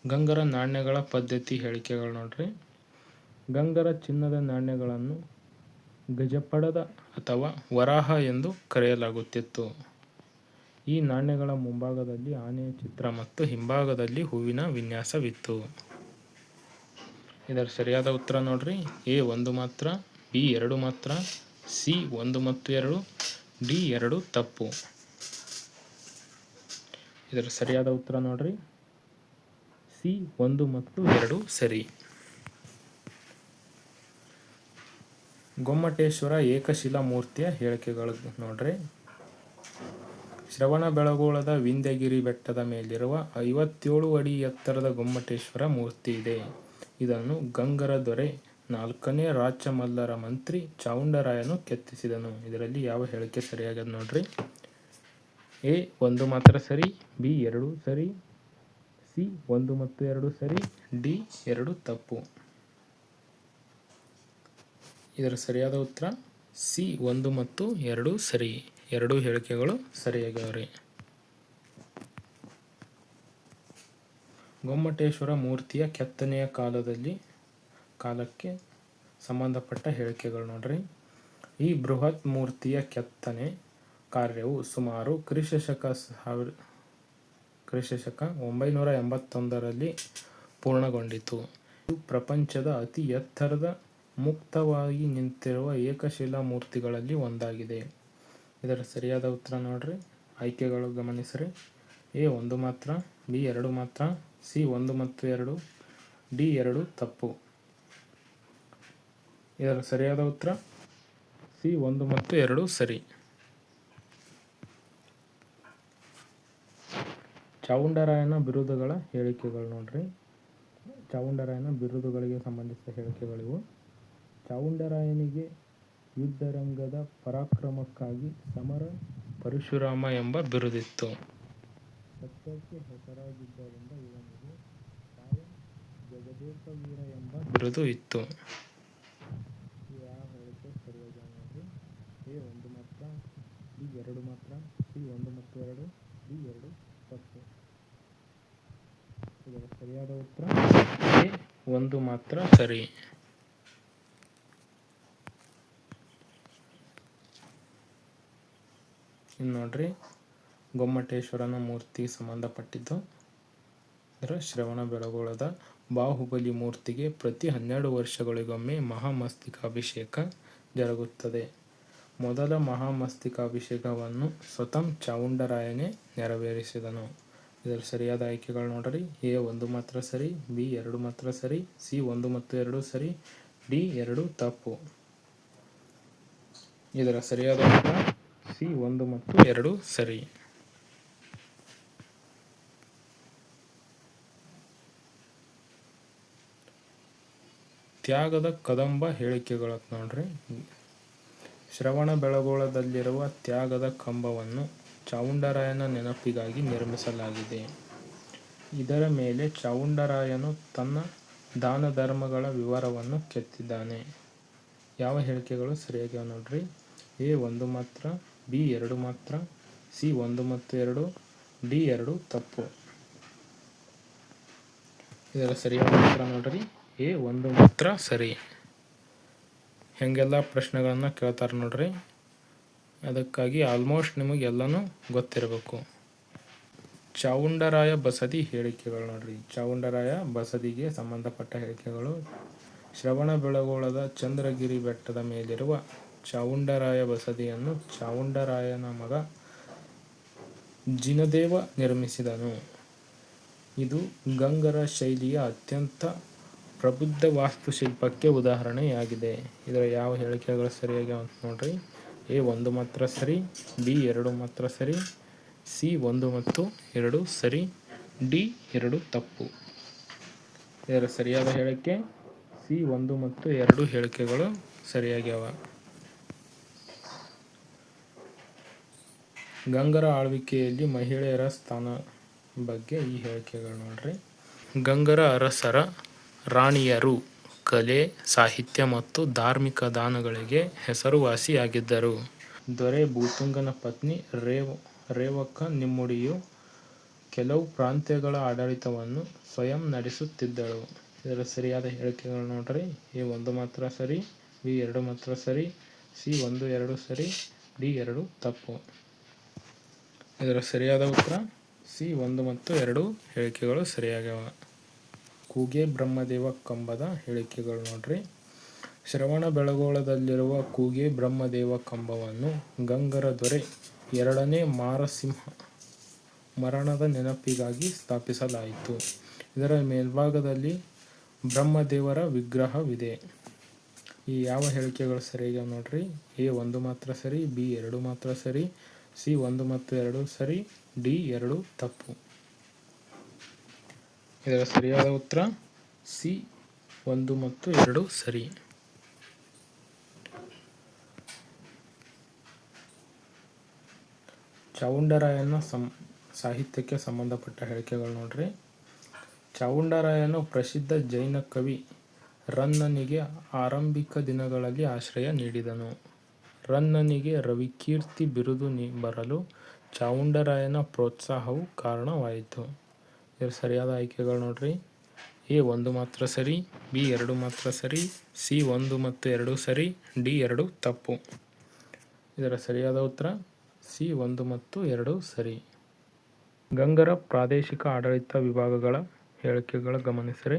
ಗಂಗರ ನಾಣ್ಯಗಳ ಪದ್ಧತಿ ಹೇಳಿಕೆಗಳು ನೋಡ್ರಿ. ಗಂಗರ ಚಿನ್ನದ ನಾಣ್ಯಗಳನ್ನು ಗಜಪಡದ ಅಥವಾ ವರಾಹ ಎಂದು ಕರೆಯಲಾಗುತ್ತಿತ್ತು. ಈ ನಾಣ್ಯಗಳ ಮುಂಭಾಗದಲ್ಲಿ ಆನೆಯ ಚಿತ್ರ ಮತ್ತು ಹಿಂಭಾಗದಲ್ಲಿ ಹೂವಿನ ವಿನ್ಯಾಸವಿತ್ತು. ಇದರ ಸರಿಯಾದ ಉತ್ತರ ನೋಡ್ರಿ. ಎ 1 ಮಾತ್ರ, ಬಿ 2 ಮಾತ್ರ, ಸಿ 1 ಮತ್ತು 2, ಡಿ 2 ತಪ್ಪು. ಇದರ ಸರಿಯಾದ ಉತ್ತರ ನೋಡ್ರಿ. ಸಿ 1 ಮತ್ತು 2 ಸರಿ. ಗೊಮ್ಮಟೇಶ್ವರ ಏಕಶಿಲಾ ಮೂರ್ತಿಯ ಹೇಳಿಕೆಗಳು ನೋಡ್ರಿ. ಶ್ರವಣಬೆಳಗೊಳದ ವಿಂಧ್ಯಗಿರಿ ಬೆಟ್ಟದ ಮೇಲಿರುವ 57 ಅಡಿ ಎತ್ತರದ ಗೊಮ್ಮಟೇಶ್ವರ ಮೂರ್ತಿ ಇದೆ. ಇದನ್ನು ಗಂಗರ ದೊರೆ 4ನೇ ರಾಚಮಲ್ಲರ ಮಂತ್ರಿ ಚಾವುಂಡರಾಯನು ಕೆತ್ತಿಸಿದನು. ಇದರಲ್ಲಿ ಯಾವ ಹೇಳಿಕೆ ಸರಿಯಾಗ್ಯದ ನೋಡ್ರಿ. ಎ 1 ಮಾತ್ರ ಸರಿ, ಬಿ 2 ಸರಿ, ಸಿ 1 ಮತ್ತು 2 ಸರಿ, ಡಿ 2 ತಪ್ಪು. ಇದರ ಸರಿಯಾದ ಉತ್ತರ ಸಿ 1 ಮತ್ತು 2 ಸರಿ. 2 ಹೇಳಿಕೆಗಳು ಸರಿಯಾಗ್ಯಾವ್ರಿ. ಗೊಮ್ಮಟೇಶ್ವರ ಮೂರ್ತಿಯ ಕೆತ್ತನೆಯ ಕಾಲಕ್ಕೆ ಸಂಬಂಧಪಟ್ಟ ಹೇಳಿಕೆಗಳು ನೋಡ್ರಿ. ಈ ಬೃಹತ್ ಮೂರ್ತಿಯ ಕೆತ್ತನೆ ಕಾರ್ಯವು ಸುಮಾರು ಕ್ರಿಶಕ 981ರಲ್ಲಿ ಪೂರ್ಣಗೊಂಡಿತು. ಇದು ಪ್ರಪಂಚದ ಅತಿ ಎತ್ತರದ ಮುಕ್ತವಾಗಿ ನಿಂತಿರುವ ಏಕಶಿಲಾ ಮೂರ್ತಿಗಳಲ್ಲಿ ಒಂದಾಗಿದೆ. ಇದರ ಸರಿಯಾದ ಉತ್ತರ ನೋಡ್ರಿ. ಆಯ್ಕೆಗಳು ಗಮನಿಸ್ರಿ. ಎ 1 ಮಾತ್ರ, ಬಿ 2 ಮಾತ್ರ, ಸಿ 1 ಮತ್ತು 2, ಡಿ 2 ತಪ್ಪು. ಇದರ ಸರಿಯಾದ ಉತ್ತರ ಸಿ 1 ಮತ್ತು 2 ಸರಿ. ಚಾವುಂಡರಾಯನ ಬಿರುದುಗಳ ಹೇಳಿಕೆಗಳು ನೋಡ್ರಿ. ಚಾವುಂಡರಾಯನ ಬಿರುದುಗಳಿಗೆ ಸಂಬಂಧಿಸಿದ ಹೇಳಿಕೆಗಳಿವು. ಚಾವುಂಡರಾಯನಿಗೆ ಯುದ್ಧರಂಗದ ಪರಾಕ್ರಮಕ್ಕಾಗಿ ಸಮರ ಪರಶುರಾಮ ಎಂಬ ಬಿರುದಿತ್ತು. ಸತ್ಯಕ್ಕೆ ಹೆಸರಾಗಿದ್ದರಿಂದ ಇವನಿಗೆ ಕಾಯಂ ಜಗದೇಕವೀರ ಎಂಬ ಬಿರುದು ಇತ್ತು. ಎ ಒಂದು ಮಾತ್ರ, ಬಿ ಎರಡು ಮಾತ್ರ, ಸಿ ಒಂದು ಮತ್ತು ಎರಡು, ಡಿ ಎರಡು ತಪ್ಪು. ಇದರ ಸರಿಯಾದ ಉತ್ತರ ಎ ಒಂದು ಮಾತ್ರ ಸರಿ. ಇನ್ನು ನೋಡ್ರಿ, ಗೊಮ್ಮಟೇಶ್ವರನ ಮೂರ್ತಿಗೆ ಸಂಬಂಧಪಟ್ಟಿದ್ದು ಅಂದರೆ ಶ್ರವಣಬೆಳಗೊಳದ ಬಾಹುಬಲಿ ಮೂರ್ತಿಗೆ ಪ್ರತಿ 12 ವರ್ಷಗಳಿಗೊಮ್ಮೆ ಮಹಾಮಸ್ತಕಾಭಿಷೇಕ ಜರುಗುತ್ತದೆ. ಮೊದಲ ಮಹಾಮಸ್ತಕಾಭಿಷೇಕವನ್ನು ಸ್ವತಃ ಚಾವುಂಡರಾಯನೇ ನೆರವೇರಿಸಿದನು. ಇದರ ಸರಿಯಾದ ಆಯ್ಕೆಗಳು ನೋಡ್ರಿ, ಎ ಒಂದು ಮಾತ್ರ ಸರಿ, ಬಿ ಎರಡು ಮಾತ್ರ ಸರಿ, ಸಿ ಒಂದು ಮತ್ತು ಎರಡು ಸರಿ, ಡಿ ಎರಡು ತಪ್ಪು. ಇದರ ಸರಿಯಾದ ಉತ್ತರ ಸಿ ಒಂದು ಮತ್ತು ಎರಡು ಸರಿ. ತ್ಯಾಗದ ಕದಂಬ ಹೇಳಿಕೆಗಳು ನೋಡ್ರಿ. ಶ್ರವಣಬೆಳಗೊಳದಲ್ಲಿರುವ ತ್ಯಾಗದ ಕಂಬವನ್ನು ಚಾವುಂಡರಾಯನ ನೆನಪಿಗಾಗಿ ನಿರ್ಮಿಸಲಾಗಿದೆ. ಇದರ ಮೇಲೆ ಚಾವುಂಡರಾಯನು ತನ್ನ ದಾನ ಧರ್ಮಗಳ ವಿವರವನ್ನು ಕೆತ್ತಿದ್ದಾನೆ. ಯಾವ ಹೇಳಿಕೆಗಳು ಸರಿಯಾಗಿವೆ ನೋಡ್ರಿ, ಎ ಒಂದು ಮಾತ್ರ, ಬಿ ಎರಡು ಮಾತ್ರ, ಸಿ ಒಂದು ಮತ್ತು ಎರಡು, ಡಿ ಎರಡು ತಪ್ಪು. ಇದರ ಸರಿಯಾದ ಉತ್ತರ ನೋಡ್ರಿ, ಎ ಒಂದು ಮಾತ್ರ ಸರಿ. ಹೆಂಗೆಲ್ಲ ಪ್ರಶ್ನೆಗಳನ್ನು ಕೇಳ್ತಾರೆ ನೋಡ್ರಿ, ಅದಕ್ಕಾಗಿ ಆಲ್ಮೋಸ್ಟ್ ನಿಮಗೆಲ್ಲನೂ ಗೊತ್ತಿರಬೇಕು. ಚಾವುಂಡರಾಯ ಬಸದಿ ಹೇಳಿಕೆಗಳು ನೋಡ್ರಿ. ಚಾವುಂಡರಾಯ ಬಸದಿಗೆ ಸಂಬಂಧಪಟ್ಟ ಹೇಳಿಕೆಗಳು. ಶ್ರವಣಬೆಳಗೊಳದ ಚಂದ್ರಗಿರಿ ಬೆಟ್ಟದ ಮೇಲಿರುವ ಚಾವುಂಡರಾಯ ಬಸದಿಯನ್ನು ಚಾವುಂಡರಾಯನ ಮಗ ಜಿನದೇವ ನಿರ್ಮಿಸಿದನು. ಇದು ಗಂಗರ ಶೈಲಿಯ ಅತ್ಯಂತ ಪ್ರಬುದ್ಧ ವಾಸ್ತುಶಿಲ್ಪಕ್ಕೆ ಉದಾಹರಣೆಯಾಗಿದೆ. ಇದರ ಯಾವ ಹೇಳಿಕೆಗಳು ಸರಿಯಾಗಿ ಅಂತ ನೋಡ್ರಿ, ಎ ಒಂದು ಮಾತ್ರ ಸರಿ, ಬಿ ಎರಡು ಮಾತ್ರ ಸರಿ, ಸಿ ಒಂದು ಮತ್ತು ಎರಡು ಸರಿ, ಡಿ ಎರಡು ತಪ್ಪು. ಇದರ ಸರಿಯಾದ ಹೇಳಿಕೆ ಸಿ ಒಂದು ಮತ್ತು ಎರಡು ಹೇಳಿಕೆಗಳು ಸರಿಯಾಗ್ಯಾವ. ಗಂಗರ ಆಳ್ವಿಕೆಯಲ್ಲಿ ಮಹಿಳೆಯರ ಸ್ಥಾನ ಬಗ್ಗೆ ಈ ಹೇಳಿಕೆಗಳು ನೋಡ್ರಿ. ಗಂಗರ ಅರಸರ ರಾಣಿಯರು ಕಲೆ, ಸಾಹಿತ್ಯ ಮತ್ತು ಧಾರ್ಮಿಕ ದಾನಗಳಿಗೆ ಹೆಸರುವಾಸಿಯಾಗಿದ್ದರು. ದೊರೆ ಭೂತುಂಗನ ಪತ್ನಿ ರೇವಕ್ಕ ನಿಮ್ಮುಡಿಯು ಕೆಲವು ಪ್ರಾಂತ್ಯಗಳ ಆಡಳಿತವನ್ನು ಸ್ವಯಂ ನಡೆಸುತ್ತಿದ್ದಳು. ಇದರ ಸರಿಯಾದ ಹೇಳಿಕೆಗಳು ನೋಡ್ರಿ, ಎ ಒಂದು ಮಾತ್ರ ಸರಿ, ಬಿ ಎರಡು ಮಾತ್ರ ಸರಿ, ಸಿ ಒಂದು ಎರಡು ಸರಿ, ಡಿ ಎರಡು ತಪ್ಪು. ಇದರ ಸರಿಯಾದ ಉತ್ತರ ಸಿ ಒಂದು ಮತ್ತು ಎರಡು ಹೇಳಿಕೆಗಳು ಸರಿಯಾಗ್ಯಾವ. ಕೂಗೆ ಬ್ರಹ್ಮದೇವ ಕಂಬದ ಹೇಳಿಕೆಗಳು ನೋಡ್ರಿ. ಶ್ರವಣಬೆಳಗೊಳದಲ್ಲಿರುವ ಕೂಗೆ ಬ್ರಹ್ಮದೇವ ಕಂಬವನ್ನು ಗಂಗರ ದೊರೆ ಎರಡನೇ ಮಾರಸಿಂಹ ಮರಣದ ನೆನಪಿಗಾಗಿ ಸ್ಥಾಪಿಸಲಾಯಿತು. ಇದರ ಮೇಲ್ಭಾಗದಲ್ಲಿ ಬ್ರಹ್ಮದೇವರ ವಿಗ್ರಹವಿದೆ. ಈ ಯಾವ ಹೇಳಿಕೆಗಳು ಸರಿಯಾಗ್ಯಾವ ನೋಡ್ರಿ, ಎ ಒಂದು ಮಾತ್ರ ಸರಿ, ಬಿ ಎರಡು ಮಾತ್ರ ಸರಿ, ಸಿ ಒಂದು ಮತ್ತು ಎರಡು ಸರಿ, ಡಿ ಎರಡು ತಪ್ಪು. ಇದರ ಸರಿಯಾದ ಉತ್ತರ ಸಿ ಒಂದು ಮತ್ತು ಎರಡು ಸರಿ. ಚಾವುಂಡರಾಯನ ಸಾಹಿತ್ಯಕ್ಕೆ ಸಂಬಂಧಪಟ್ಟ ಹೇಳಿಕೆಗಳು ನೋಡ್ರಿ. ಚಾವುಂಡರಾಯನು ಪ್ರಸಿದ್ಧ ಜೈನ ಕವಿ ರನ್ನನಿಗೆ ಆರಂಭಿಕ ದಿನಗಳಲ್ಲಿ ಆಶ್ರಯ ನೀಡಿದನು. ರನ್ನನಿಗೆ ರವಿಕೀರ್ತಿ ಬಿರುದು ಬರಲು ಚಾವುಂಡರಾಯನ ಪ್ರೋತ್ಸಾಹವು ಕಾರಣವಾಯಿತು. ಇದರ ಸರಿಯಾದ ಆಯ್ಕೆಗಳು ನೋಡ್ರಿ, ಎ ಒಂದು ಮಾತ್ರ ಸರಿ, ಬಿ ಎರಡು ಮಾತ್ರ ಸರಿ, ಸಿ ಒಂದು ಮತ್ತು ಎರಡು ಸರಿ, ಡಿ ಎರಡು ತಪ್ಪು. ಇದರ ಸರಿಯಾದ ಉತ್ತರ ಸಿ ಒಂದು ಮತ್ತು ಎರಡು ಸರಿ. ಗಂಗರ ಪ್ರಾದೇಶಿಕ ಆಡಳಿತ ವಿಭಾಗಗಳ ಹೇಳಿಕೆಗಳ ಗಮನಿಸಿರಿ.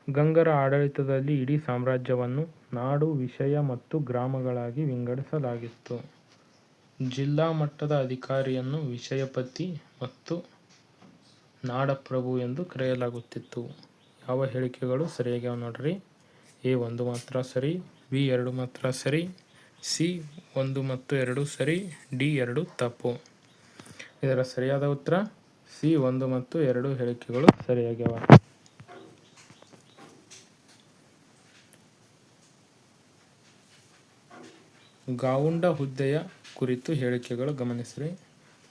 ಗಂಗರ ಆಡಳಿತದಲ್ಲಿ ಇಡೀ ಸಾಮ್ರಾಜ್ಯವನ್ನು ನಾಡು, ವಿಷಯ ಮತ್ತು ಗ್ರಾಮಗಳಾಗಿ ವಿಂಗಡಿಸಲಾಗಿತ್ತು. ಜಿಲ್ಲಾ ಮಟ್ಟದ ಅಧಿಕಾರಿಯನ್ನು ವಿಷಯಪತಿ ಮತ್ತು ನಾಡಪ್ರಭು ಎಂದು ಕರೆಯಲಾಗುತ್ತಿತ್ತು. ಯಾವ ಹೇಳಿಕೆಗಳು ಸರಿಯಾಗ್ಯಾವ ನೋಡ್ರಿ, ಎ ಒಂದು ಮಾತ್ರ ಸರಿ, ಬಿ ಎರಡು ಮಾತ್ರ ಸರಿ, ಸಿ ಒಂದು ಮತ್ತು ಎರಡು ಸರಿ, ಡಿ ಎರಡು ತಪ್ಪು. ಇದರ ಸರಿಯಾದ ಉತ್ತರ ಸಿ ಒಂದು ಮತ್ತು ಎರಡು ಹೇಳಿಕೆಗಳು ಸರಿಯಾಗ್ಯಾವ. ಗಾವುಂಡ ಹುದ್ದೆಯ ಕುರಿತು ಹೇಳಿಕೆಗಳು ಗಮನಿಸಿರಿ.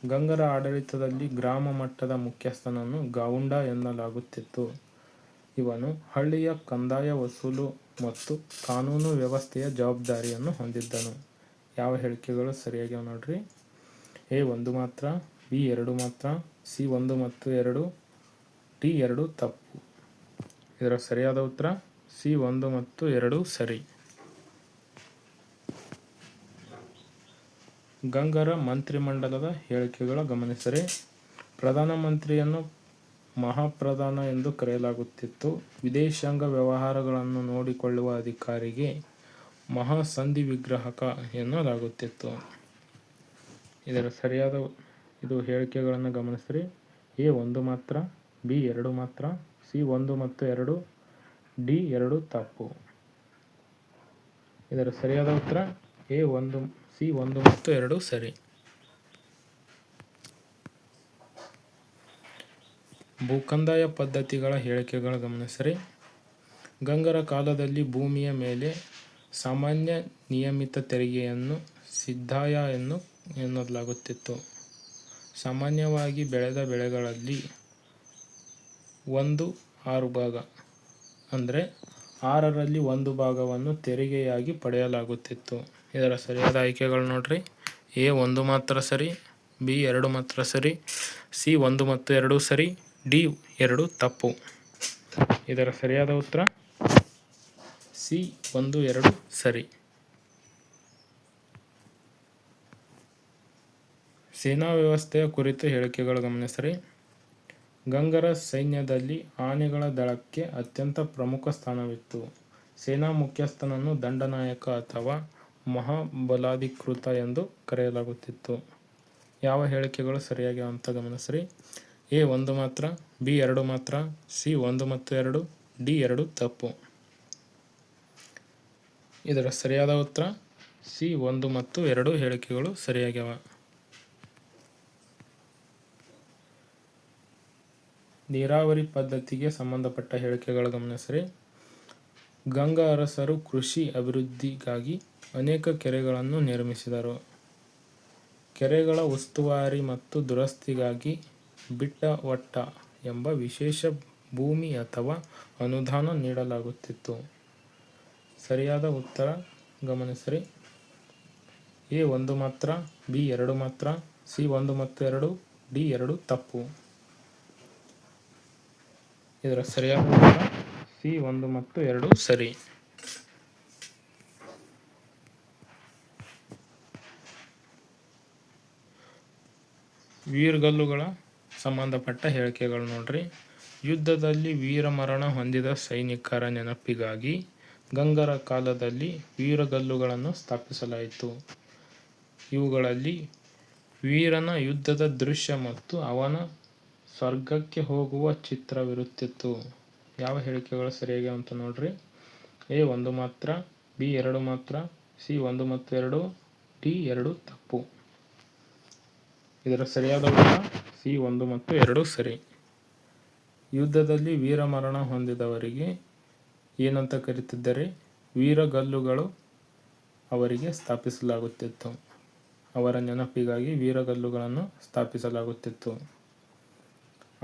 ಗಂಗರ ಆಡಳಿತದಲ್ಲಿ ಗ್ರಾಮ ಮಟ್ಟದ ಮುಖ್ಯಸ್ಥನನ್ನು ಗಾವುಂಡ ಎನ್ನಲಾಗುತ್ತಿತ್ತು. ಇವನು ಹಳ್ಳಿಯ ಕಂದಾಯ ವಸೂಲು ಮತ್ತು ಕಾನೂನು ವ್ಯವಸ್ಥೆಯ ಜವಾಬ್ದಾರಿಯನ್ನು ಹೊಂದಿದ್ದನು. ಯಾವ ಹೇಳಿಕೆಗಳು ಸರಿಯಾಗ್ಯಾವ ನೋಡ್ರಿ. ಎ 1 ಮಾತ್ರ, ಬಿ 2 ಮಾತ್ರ, ಸಿ 1 ಮತ್ತು 2, ಡಿ 2 ತಪ್ಪು. ಇದರ ಸರಿಯಾದ ಉತ್ತರ ಸಿ 1 ಮತ್ತು 2 ಸರಿ. ಗಂಗರ ಮಂತ್ರಿಮಂಡಲದ ಹೇಳಿಕೆಗಳ ಗಮನಿಸಿರಿ. ಪ್ರಧಾನಮಂತ್ರಿಯನ್ನು ಮಹಾಪ್ರಧಾನ ಎಂದು ಕರೆಯಲಾಗುತ್ತಿತ್ತು. ವಿದೇಶಾಂಗ ವ್ಯವಹಾರಗಳನ್ನು ನೋಡಿಕೊಳ್ಳುವ ಅಧಿಕಾರಿಗೆ ಮಹಾಸಂಧಿ ವಿಗ್ರಹಕ ಎನ್ನಲಾಗುತ್ತಿತ್ತು. ಇದರ ಸರಿಯಾದ ಇದು ಹೇಳಿಕೆಗಳನ್ನು ಗಮನಿಸಿರಿ. ಎ 1 ಮಾತ್ರ, ಬಿ 2 ಮಾತ್ರ, ಸಿ 1 ಮತ್ತು 2, ಡಿ 2 ತಪ್ಪು. ಇದರ ಸರಿಯಾದ ಉತ್ತರ ಎ 1, ಸಿ 1 ಮತ್ತು 2 ಸರಿ. ಭೂಕಂದಾಯ ಪದ್ಧತಿಗಳ ಹೇಳಿಕೆಗಳ ಗಮನಿಸಿರಿ. ಗಂಗರ ಕಾಲದಲ್ಲಿ ಭೂಮಿಯ ಮೇಲೆ ಸಾಮಾನ್ಯ ನಿಯಮಿತ ತೆರಿಗೆಯನ್ನು ಸಿದ್ದಾಯ ಎನ್ನಲಾಗುತ್ತಿತ್ತು. ಸಾಮಾನ್ಯವಾಗಿ ಬೆಳೆದ ಬೆಳೆಗಳಲ್ಲಿ 1/6 ಭಾಗ ಅಂದರೆ 6ರಲ್ಲಿ 1 ಭಾಗವನ್ನು ತೆರಿಗೆಯಾಗಿ ಪಡೆಯಲಾಗುತ್ತಿತ್ತು. ಇದರ ಸರಿಯಾದ ಆಯ್ಕೆಗಳು ನೋಡ್ರಿ. ಎ 1 ಮಾತ್ರ ಸರಿ, ಬಿ 2 ಮಾತ್ರ ಸರಿ, ಸಿ 1 ಮತ್ತು 2 ಸರಿ, ಡಿ 2 ತಪ್ಪು. ಇದರ ಸರಿಯಾದ ಉತ್ತರ ಸಿ 1, 2 ಸರಿ. ಸೇನಾ ವ್ಯವಸ್ಥೆಯ ಕುರಿತು ಹೇಳಿಕೆಗಳು ಗಮನಿಸಿರಿ. ಗಂಗರ ಸೈನ್ಯದಲ್ಲಿ ಆನೆಗಳ ದಳಕ್ಕೆ ಅತ್ಯಂತ ಪ್ರಮುಖ ಸ್ಥಾನವಿತ್ತು. ಸೇನಾ ಮುಖ್ಯಸ್ಥನನ್ನು ದಂಡನಾಯಕ ಅಥವಾ ಮಹಾಬಲಾಧಿಕೃತ ಎಂದು ಕರೆಯಲಾಗುತ್ತಿತ್ತು. ಯಾವ ಹೇಳಿಕೆಗಳು ಸರಿಯಾಗ್ಯಾವ ಅಂತ ಗಮನಿಸಿರಿ. ಎ 1 ಮಾತ್ರ, ಬಿ 2 ಮಾತ್ರ, ಸಿ 1 ಮತ್ತು 2, ಡಿ 2 ತಪ್ಪು. ಇದರ ಸರಿಯಾದ ಉತ್ತರ ಸಿ 1 ಮತ್ತು 2 ಹೇಳಿಕೆಗಳು ಸರಿಯಾಗ್ಯಾವ. ನೀರಾವರಿ ಪದ್ಧತಿಗೆ ಸಂಬಂಧಪಟ್ಟ ಹೇಳಿಕೆಗಳು ಗಮನಿಸಿರಿ. ಗಂಗ ಅರಸರು ಕೃಷಿ ಅಭಿವೃದ್ಧಿಗಾಗಿ ಅನೇಕ ಕೆರೆಗಳನ್ನು ನಿರ್ಮಿಸಿದರು. ಕೆರೆಗಳ ಉಸ್ತುವಾರಿ ಮತ್ತು ದುರಸ್ತಿಗಾಗಿ ಬಿಟ್ಟವಟ್ಟ ಎಂಬ ವಿಶೇಷ ಭೂಮಿ ಅಥವಾ ಅನುದಾನ ನೀಡಲಾಗುತ್ತಿತ್ತು. ಸರಿಯಾದ ಉತ್ತರ ಗಮನಿಸಿರಿ. ಎ 1 ಮಾತ್ರ, ಬಿ 2 ಮಾತ್ರ, ಸಿ 1 ಮತ್ತು 2, ಡಿ 2 ತಪ್ಪು. ಇದರ ಸರಿಯಾದ ಉತ್ತರ ಸಿ 1 ಮತ್ತು 2 ಸರಿ. ವೀರಗಲ್ಲುಗಳ ಸಂಬಂಧಪಟ್ಟ ಹೇಳಿಕೆಗಳು ನೋಡ್ರಿ. ಯುದ್ಧದಲ್ಲಿ ವೀರಮರಣ ಹೊಂದಿದ ಸೈನಿಕರ ನೆನಪಿಗಾಗಿ ಗಂಗರ ಕಾಲದಲ್ಲಿ ವೀರಗಲ್ಲುಗಳನ್ನು ಸ್ಥಾಪಿಸಲಾಯಿತು. ಇವುಗಳಲ್ಲಿ ವೀರನ ಯುದ್ಧದ ದೃಶ್ಯ ಮತ್ತು ಅವನ ಸ್ವರ್ಗಕ್ಕೆ ಹೋಗುವ ಚಿತ್ರವಿರುತ್ತಿತ್ತು. ಯಾವ ಹೇಳಿಕೆಗಳು ಸರಿಯಾಗ್ಯಾವ ಅಂತ ನೋಡ್ರಿ. ಎ 1 ಮಾತ್ರ, ಬಿ 2 ಮಾತ್ರ, ಸಿ 1 ಮತ್ತು 2, ಡಿ 2 ತಪ್ಪು. ಇದರ ಸರಿಯಾದ ಉತ್ತರ ಸಿ 1 ಮತ್ತು 2 ಸರಿ. ಯುದ್ಧದಲ್ಲಿ ವೀರಮರಣ ಹೊಂದಿದವರಿಗೆ ಏನಂತ ಕರೀತಿದ್ದರೆ ವೀರಗಲ್ಲುಗಳು ಅವರಿಗೆ ಸ್ಥಾಪಿಸಲಾಗುತ್ತಿತ್ತು. ಅವರ ನೆನಪಿಗಾಗಿ ವೀರಗಲ್ಲುಗಳನ್ನು ಸ್ಥಾಪಿಸಲಾಗುತ್ತಿತ್ತು.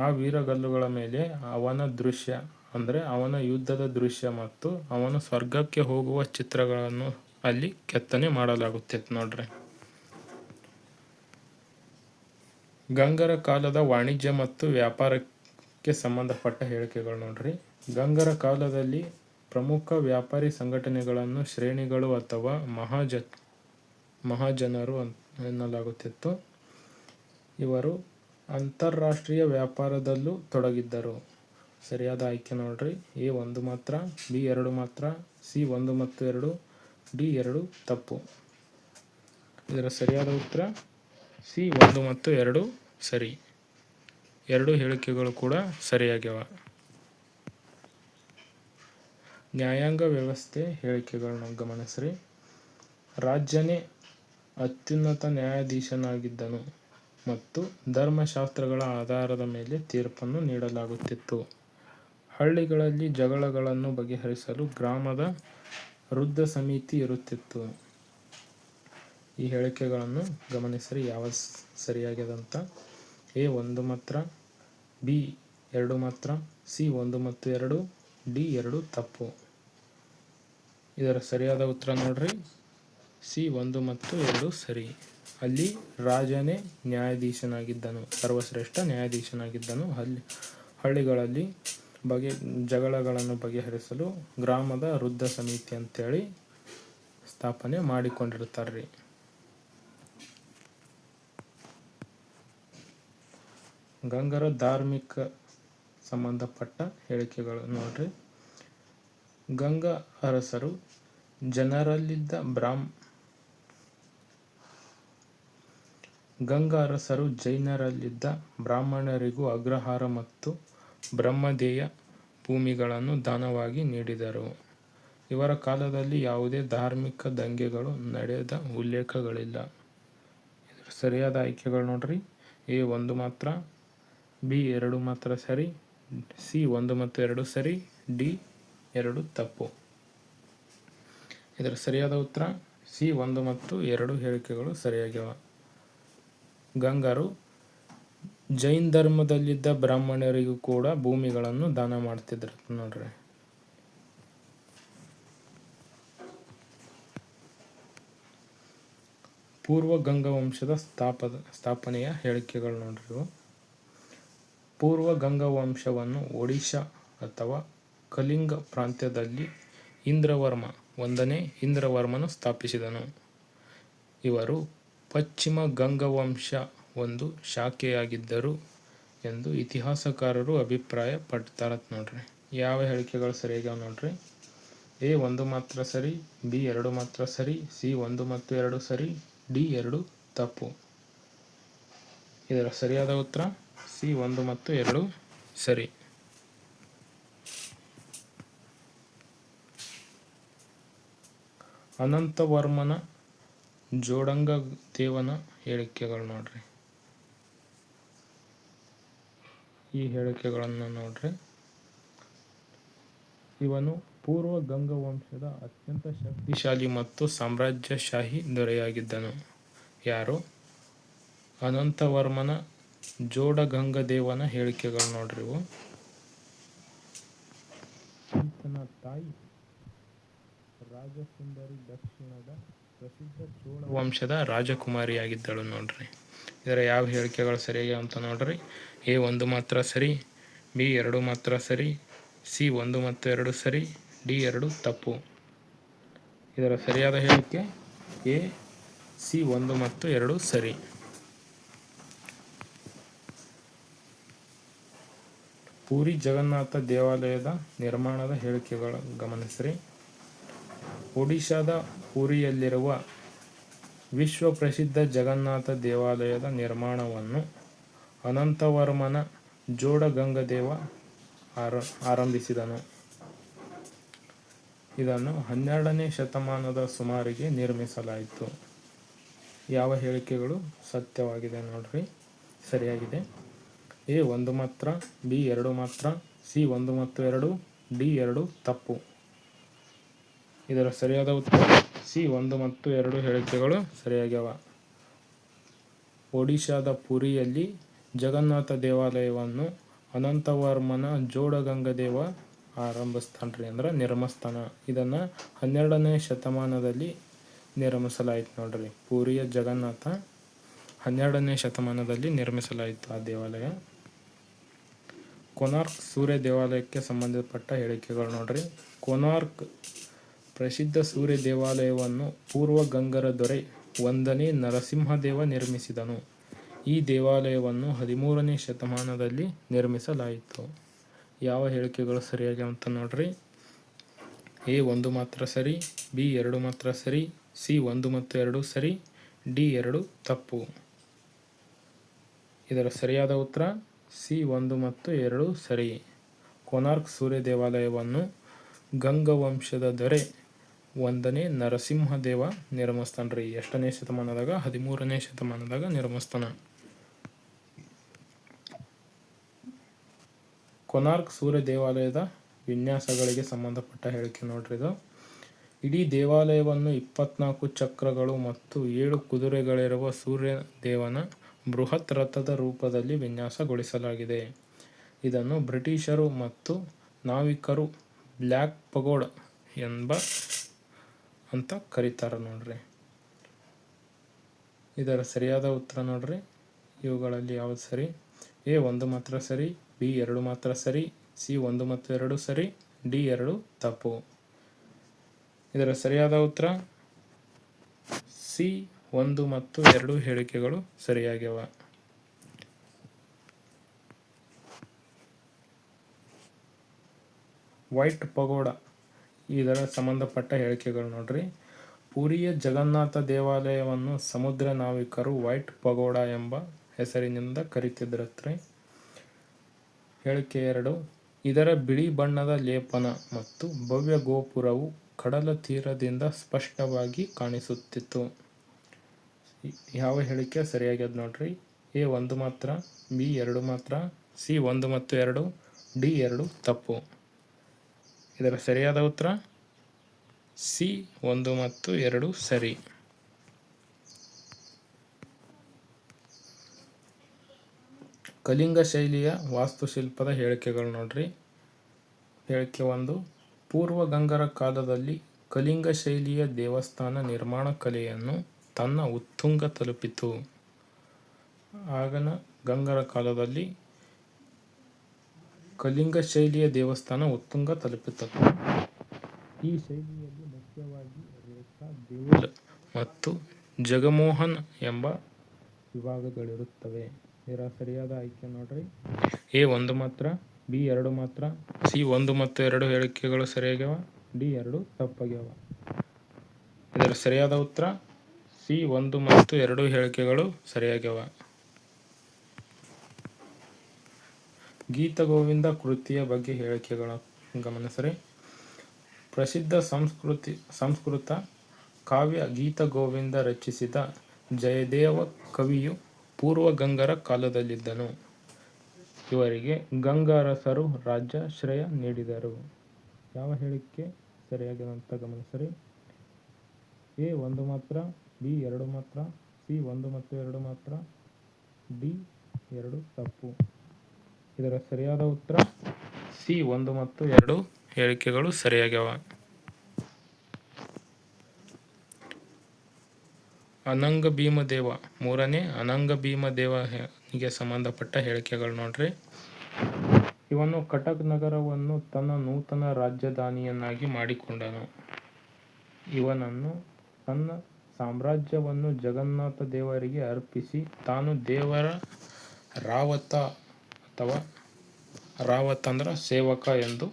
ಆ ವೀರಗಲ್ಲುಗಳ ಮೇಲೆ ಅವನ ದೃಶ್ಯ ಅಂದರೆ ಅವನ ಯುದ್ಧದ ದೃಶ್ಯ ಮತ್ತು ಅವನ ಸ್ವರ್ಗಕ್ಕೆ ಹೋಗುವ ಚಿತ್ರಗಳನ್ನು ಅಲ್ಲಿ ಕೆತ್ತನೆ ಮಾಡಲಾಗುತ್ತಿತ್ತು ನೋಡ್ರಿ. ಗಂಗರ ಕಾಲದ ವಾಣಿಜ್ಯ ಮತ್ತು ವ್ಯಾಪಾರಕ್ಕೆ ಸಂಬಂಧಪಟ್ಟ ಹೇಳಿಕೆಗಳು ನೋಡ್ರಿ. ಗಂಗರ ಕಾಲದಲ್ಲಿ ಪ್ರಮುಖ ವ್ಯಾಪಾರಿ ಸಂಘಟನೆಗಳನ್ನು ಶ್ರೇಣಿಗಳು ಅಥವಾ ಮಹಾಜನರು ಎನ್ನಲಾಗುತ್ತಿತ್ತು. ಇವರು ಅಂತಾರಾಷ್ಟ್ರೀಯ ವ್ಯಾಪಾರದಲ್ಲೂ ತೊಡಗಿದ್ದರು. ಸರಿಯಾದ ಆಯ್ಕೆ ನೋಡ್ರಿ. ಎ 1 ಮಾತ್ರ, ಬಿ 2 ಮಾತ್ರ, ಸಿ 1 ಮತ್ತು 2, ಡಿ 2 ತಪ್ಪು. ಇದರ ಸರಿಯಾದ ಉತ್ತರ ಸಿ 1 ಮತ್ತು 2 ಸರಿ. 2 ಹೇಳಿಕೆಗಳು ಕೂಡ ಸರಿಯಾಗ್ಯಾವ. ನ್ಯಾಯಾಂಗ ವ್ಯವಸ್ಥೆ ಹೇಳಿಕೆಗಳನ್ನ ಗಮನಿಸಿರಿ. ರಾಜನೇ ಅತ್ಯುನ್ನತ ನ್ಯಾಯಾಧೀಶನಾಗಿದ್ದನು ಮತ್ತು ಧರ್ಮಶಾಸ್ತ್ರಗಳ ಆಧಾರದ ಮೇಲೆ ತೀರ್ಪನ್ನು ನೀಡಲಾಗುತ್ತಿತ್ತು. ಹಳ್ಳಿಗಳಲ್ಲಿ ಜಗಳಗಳನ್ನು ಬಗೆಹರಿಸಲು ಗ್ರಾಮದ ವೃದ್ಧ ಸಮಿತಿ ಇರುತ್ತಿತ್ತು. ಈ ಹೇಳಿಕೆಗಳನ್ನು ಗಮನಿಸಿರಿ ಯಾವ ಸರಿಯಾಗ್ಯದಂತ. ಎ 1 ಮಾತ್ರ, ಬಿ 2 ಮಾತ್ರ, ಸಿ 1 ಮತ್ತು 2, ಡಿ 2 ತಪ್ಪು. ಇದರ ಸರಿಯಾದ ಉತ್ತರ ನೋಡ್ರಿ ಸಿ 1 ಮತ್ತು 2 ಸರಿ. ಅಲ್ಲಿ ರಾಜನೇ ನ್ಯಾಯಾಧೀಶನಾಗಿದ್ದನು, ಸರ್ವಶ್ರೇಷ್ಠ ನ್ಯಾಯಾಧೀಶನಾಗಿದ್ದನು. ಹಳ್ಳಿಗಳಲ್ಲಿ ಜಗಳಗಳನ್ನು ಬಗೆಹರಿಸಲು ಗ್ರಾಮದ ವೃದ್ಧ ಸಮಿತಿ ಅಂತೇಳಿ ಸ್ಥಾಪನೆ ಮಾಡಿಕೊಂಡಿರ್ತಾರ್ರಿ. ಗಂಗರ ಧಾರ್ಮಿಕ ಸಂಬಂಧಪಟ್ಟ ಹೇಳಿಕೆಗಳು ನೋಡ್ರಿ. ಗಂಗ ಅರಸರು ಜೈನರಲ್ಲಿದ್ದ ಬ್ರಾಹ್ಮಣರಿಗೂ ಅಗ್ರಹಾರ ಮತ್ತು ಬ್ರಹ್ಮದೇಯ ಭೂಮಿಗಳನ್ನು ದಾನವಾಗಿ ನೀಡಿದರು. ಇವರ ಕಾಲದಲ್ಲಿ ಯಾವುದೇ ಧಾರ್ಮಿಕ ದಂಗೆಗಳು ನಡೆದ ಉಲ್ಲೇಖಗಳಿಲ್ಲ. ಸರಿಯಾದ ಆಯ್ಕೆಗಳು ನೋಡ್ರಿ. ಎ 1 ಮಾತ್ರ, ಬಿ 2 ಮಾತ್ರ ಸರಿ, ಸಿ 1 ಮತ್ತು 2 ಸರಿ, ಡಿ 2 ತಪ್ಪು. ಇದರ ಸರಿಯಾದ ಉತ್ತರ ಸಿ 1 ಮತ್ತು 2 ಹೇಳಿಕೆಗಳು ಸರಿಯಾಗ್ಯವ. ಗಂಗರು ಜೈನ್ ಧರ್ಮದಲ್ಲಿದ್ದ ಬ್ರಾಹ್ಮಣರಿಗೂ ಕೂಡ ಭೂಮಿಗಳನ್ನು ದಾನ ಮಾಡ್ತಿದ್ರು ನೋಡ್ರಿ. ಪೂರ್ವ ಗಂಗ ವಂಶದ ಸ್ಥಾಪನೆಯ ಹೇಳಿಕೆಗಳು ನೋಡ್ರಿ. ಪೂರ್ವ ಗಂಗ ವಂಶವನ್ನು ಒಡಿಶಾ ಅಥವಾ ಕಲಿಂಗ ಪ್ರಾಂತ್ಯದಲ್ಲಿ ಇಂದ್ರವರ್ಮ 1ನೇ ಇಂದ್ರವರ್ಮನು ಸ್ಥಾಪಿಸಿದನು. ಇವರು ಪಶ್ಚಿಮ ಗಂಗವಂಶ ಒಂದು ಶಾಖೆಯಾಗಿದ್ದರು ಎಂದು ಇತಿಹಾಸಕಾರರು ಅಭಿಪ್ರಾಯ ಪಡ್ತಾರ ನೋಡ್ರಿ. ಯಾವ ಹೇಳಿಕೆಗಳು ಸರಿಯಾಗ್ಯಾವ ನೋಡ್ರಿ. ಎ 1 ಮಾತ್ರ ಸರಿ, ಬಿ 2 ಮಾತ್ರ ಸರಿ, ಸಿ 1 ಮತ್ತು 2 ಸರಿ, ಡಿ 2 ತಪ್ಪು. ಇದರ ಸರಿಯಾದ ಉತ್ತರ ಸಿ 1 ಮತ್ತು 2 ಸರಿ. ಅನಂತವರ್ಮನ ಜೋಡಗಂಗದೇವನ ಹೇಳಿಕೆಗಳು ನೋಡ್ರಿ. ಈ ಹೇಳಿಕೆಗಳನ್ನು ನೋಡ್ರಿ. ಇವನು ಪೂರ್ವ ಗಂಗವಂಶದ ಅತ್ಯಂತ ಶಕ್ತಿಶಾಲಿ ಮತ್ತು ಸಾಮ್ರಾಜ್ಯಶಾಹಿ ದೊರೆಯಾಗಿದ್ದನು. ಯಾರು? ಅನಂತವರ್ಮನ ಜೋಡಗಂಗದೇವನ ಹೇಳಿಕೆಗಳು ನೋಡ್ರಿ. ಈತನ ತಾಯಿ ರಾಜಸುಂದರಿ ದಕ್ಷಿಣದ ಪ್ರಸಿದ್ಧ ಚೋಳ ವಂಶದ ರಾಜಕುಮಾರಿಯಾಗಿದ್ದಳು ನೋಡ್ರಿ. ಇದರ ಯಾವ ಹೇಳಿಕೆಗಳು ಸರಿಯಾಗಿ ಅಂತ ನೋಡ್ರಿ. ಎ 1 ಮಾತ್ರ ಸರಿ, ಬಿ 2 ಮಾತ್ರ ಸರಿ, ಸಿ 1 ಮತ್ತು 2 ಸರಿ, ಡಿ 2 ತಪ್ಪು. ಇದರ ಸರಿಯಾದ ಹೇಳಿಕೆ ಎ, ಸಿ 1 ಮತ್ತು 2 ಸರಿ. ಪುರಿ ಜಗನ್ನಾಥ ದೇವಾಲಯದ ನಿರ್ಮಾಣದ ಹೇಳಿಕೆಗಳು ಗಮನಿಸ್ರಿ. ಒಡಿಶಾದ ಪುರಿಯಲ್ಲಿರುವ ವಿಶ್ವ ಪ್ರಸಿದ್ಧ ಜಗನ್ನಾಥ ದೇವಾಲಯದ ನಿರ್ಮಾಣವನ್ನು ಅನಂತವರ್ಮನ ಜೋಡಗಂಗದೇವ ಆರಂಭಿಸಿದನು. ಇದನ್ನು 12ನೇ ಶತಮಾನದ ಸುಮಾರಿಗೆ ನಿರ್ಮಿಸಲಾಯಿತು. ಯಾವ ಹೇಳಿಕೆಗಳು ಸತ್ಯವಾಗಿದೆ ನೋಡ್ರಿ, ಸರಿಯಾಗಿದೆ. ಎ 1 ಮಾತ್ರ, ಬಿ 2 ಮಾತ್ರ, ಸಿ 1 ಮತ್ತು 2, ಡಿ 2 ತಪ್ಪು. ಇದರ ಸರಿಯಾದ ಉತ್ತರ ಸಿ 1 ಮತ್ತು 2 ಹೇಳಿಕೆಗಳು ಸರಿಯಾಗ್ಯವ. ಒಡಿಶಾದ ಪುರಿಯಲ್ಲಿ ಜಗನ್ನಾಥ ದೇವಾಲಯವನ್ನು ಅನಂತವರ್ಮನ ಜೋಡಗಂಗದೇವ ಆರಂಭಿಸ್ತಾನ್ರಿ, ಅಂದ್ರೆ ನಿರ್ಮಿಸ್ತಾನ. ಇದನ್ನು 12ನೇ ಶತಮಾನದಲ್ಲಿ ನಿರ್ಮಿಸಲಾಯಿತು ನೋಡ್ರಿ. ಪುರಿಯ ಜಗನ್ನಾಥ 12ನೇ ಶತಮಾನದಲ್ಲಿ ನಿರ್ಮಿಸಲಾಯಿತು ಆ ದೇವಾಲಯ. ಕೊನಾರ್ಕ್ ಸೂರ್ಯ ದೇವಾಲಯಕ್ಕೆ ಸಂಬಂಧಪಟ್ಟ ಹೇಳಿಕೆಗಳು ನೋಡ್ರಿ. ಕೊನಾರ್ಕ್ ಪ್ರಸಿದ್ಧ ಸೂರ್ಯ ದೇವಾಲಯವನ್ನು ಪೂರ್ವ ಗಂಗರ ದೊರೆ 1ನೇ ನರಸಿಂಹದೇವ ನಿರ್ಮಿಸಿದನು. ಈ ದೇವಾಲಯವನ್ನು 13ನೇ ಶತಮಾನದಲ್ಲಿ ನಿರ್ಮಿಸಲಾಯಿತು. ಯಾವ ಹೇಳಿಕೆಗಳು ಸರಿಯಾಗಿ ಅಂತ ನೋಡ್ರಿ. ಎ 1 ಮಾತ್ರ ಸರಿ, ಬಿ 2 ಮಾತ್ರ ಸರಿ, ಸಿ 1 ಮತ್ತು 2 ಸರಿ, ಡಿ 2 ತಪ್ಪು. ಇದರ ಸರಿಯಾದ ಉತ್ತರ ಸಿ 1 ಮತ್ತು 2 ಸರಿ. ಕೊನಾರ್ಕ್ ಸೂರ್ಯ ದೇವಾಲಯವನ್ನು ಗಂಗವಂಶದ ದೊರೆ 1ನೇ ನರಸಿಂಹದೇವ ನಿರ್ಮಿಸ್ತಾನ್ರಿ. ಎಷ್ಟನೇ ಶತಮಾನದಾಗ? 13ನೇ ಶತಮಾನದಾಗ ನಿರ್ಮಿಸ್ತಾನ. ಕೊನಾರ್ಕ್ ಸೂರ್ಯ ದೇವಾಲಯದ ವಿನ್ಯಾಸಗಳಿಗೆ ಸಂಬಂಧಪಟ್ಟ ಹೇಳಿಕೆ ನೋಡ್ರಿ. ಇದು ಇಡೀ ದೇವಾಲಯವನ್ನು 24 ಚಕ್ರಗಳು ಮತ್ತು 7 ಕುದುರೆಗಳಿರುವ ಸೂರ್ಯ ದೇವನ ಬೃಹತ್ ರಥದ ರೂಪದಲ್ಲಿ ವಿನ್ಯಾಸಗೊಳಿಸಲಾಗಿದೆ. ಇದನ್ನು ಬ್ರಿಟಿಷರು ಮತ್ತು ನಾವಿಕರು ಬ್ಲ್ಯಾಕ್ ಪಗೋಡ ಅಂತ ಕರೀತಾರ ನೋಡ್ರಿ. ಇದರ ಸರಿಯಾದ ಉತ್ತರ ನೋಡ್ರಿ ಇವುಗಳಲ್ಲಿ ಯಾವುದು ಸರಿ? ಎ 1 ಮಾತ್ರ ಸರಿ, ಬಿ 2 ಮಾತ್ರ ಸರಿ, ಸಿ 1 ಮತ್ತು 2 ಸರಿ, ಡಿ 2 ತಪ್ಪು. ಇದರ ಸರಿಯಾದ ಉತ್ತರ ಸಿ 1 ಮತ್ತು 2 ಹೇಳಿಕೆಗಳು ಸರಿಯಾಗ್ಯವ. ವೈಟ್ ಪಗೋಡ ಇದರ ಸಂಬಂಧಪಟ್ಟ ಹೇಳಿಕೆಗಳು ನೋಡ್ರಿ. ಪುರಿಯ ಜಗನ್ನಾಥ ದೇವಾಲಯವನ್ನು ಸಮುದ್ರ ನಾವಿಕರು ವೈಟ್ ಪಗೋಡ ಎಂಬ ಹೆಸರಿನಿಂದ ಕರೀತಿದ್ರತ್ರಿ. ಹೇಳಿಕೆ 2, ಇದರ ಬಿಳಿ ಬಣ್ಣದ ಲೇಪನ ಮತ್ತು ಭವ್ಯ ಗೋಪುರವು ಕಡಲ ತೀರದಿಂದ ಸ್ಪಷ್ಟವಾಗಿ ಕಾಣಿಸುತ್ತಿತ್ತು. ಯಾವ ಹೇಳಿಕೆ ಸರಿಯಾಗ್ಯದ ನೋಡ್ರಿ? ಎ 1 ಮಾತ್ರ, ಬಿ 2 ಮಾತ್ರ, ಸಿ 1 ಮತ್ತು 2, ಡಿ 2 ತಪ್ಪು. ಇದರ ಸರಿಯಾದ ಉತ್ತರ ಸಿ 1 ಮತ್ತು 2 ಸರಿ. ಕಳಿಂಗ ಶೈಲಿಯ ವಾಸ್ತುಶಿಲ್ಪದ ಹೇಳಿಕೆಗಳು ನೋಡ್ರಿ. ಹೇಳಿಕೆ 1, ಪೂರ್ವ ಗಂಗರ ಕಾಲದಲ್ಲಿ ಕಳಿಂಗ ಶೈಲಿಯ ದೇವಸ್ಥಾನ ನಿರ್ಮಾಣ ಕಲೆಯನ್ನು ತನ್ನ ಉತ್ತುಂಗ ತಲುಪಿತು. ಆಗನ ಗಂಗರ ಕಾಲದಲ್ಲಿ ಕಳಿಂಗ ಶೈಲಿಯ ದೇವಸ್ಥಾನ ಉತ್ತುಂಗ ತಲುಪಿತು. ಈ ಶೈಲಿಯಲ್ಲಿ ಮುಖ್ಯವಾಗಿ ರೇಖಾ, ದೇವುಲ್ ಮತ್ತು ಜಗಮೋಹನ್ ಎಂಬ ವಿಭಾಗಗಳಿರುತ್ತವೆ. ಇದರ ಸರಿಯಾದ ಆಯ್ಕೆ ನೋಡ್ರಿ. ಎ 1 ಮಾತ್ರ, ಬಿ 2 ಮಾತ್ರ, ಸಿ 1 ಮತ್ತು 2 ಹೇಳಿಕೆಗಳು ಸರಿಯಾಗ್ಯವ, ಡಿ 2 ತಪ್ಪಾಗ್ಯವ. ಇದರ ಸರಿಯಾದ ಉತ್ತರ ಸಿ 1 ಮತ್ತು 2 ಹೇಳಿಕೆಗಳು ಸರಿಯಾಗ್ಯವ. ಗೀತಗೋವಿಂದ ಕೃತಿಯ ಬಗ್ಗೆ ಹೇಳಿಕೆಗಳ ಗಮನಿಸ್ರಿ. ಪ್ರಸಿದ್ಧ ಸಂಸ್ಕೃತ ಕಾವ್ಯ ಗೀತಗೋವಿಂದ ರಚಿಸಿದ ಜಯದೇವ ಕವಿಯು ಪೂರ್ವ ಗಂಗರ ಕಾಲದಲ್ಲಿದ್ದನು. ಇವರಿಗೆ ಗಂಗಾರಸರು ರಾಜಾಶ್ರಯ ನೀಡಿದರು. ಯಾವ ಹೇಳಿಕೆ ಸರಿಯಾಗಿದಂತ ಗಮನಿಸ್ರಿ. ಎ 1 ಮಾತ್ರ, ಬಿ 2 ಮಾತ್ರ, ಸಿ 1 ಮತ್ತು 2 ಮಾತ್ರ, ಡಿ 2 ತಪ್ಪು. ಇದರ ಸರಿಯಾದ ಉತ್ತರ ಸಿ 1 ಮತ್ತು 2 ಹೇಳಿಕೆಗಳು ಸರಿಯಾಗ್ಯವ. ಅನಂಗ ಭೀಮದೇವ, ಮೂರನೇ ಅನಂಗ ಭೀಮದೇವನಿಗೆ ಸಂಬಂಧಪಟ್ಟ ಹೇಳಿಕೆಗಳು ನೋಡ್ರಿ. ಇವನು ಕಟಕ್ ನಗರವನ್ನು ತನ್ನ ನೂತನ ರಾಜಧಾನಿಯನ್ನಾಗಿ ಮಾಡಿಕೊಂಡನು. ಇವನನ್ನು ತನ್ನ ಸಾಮ್ರಾಜ್ಯವನ್ನು ಜಗನ್ನಾಥ ದೇವರಿಗೆ ಅರ್ಪಿಸಿ ತಾನು ದೇವರ ರಾವತ ಅಥವಾ ರಾವತ ಸೇವಕ ಎಂದು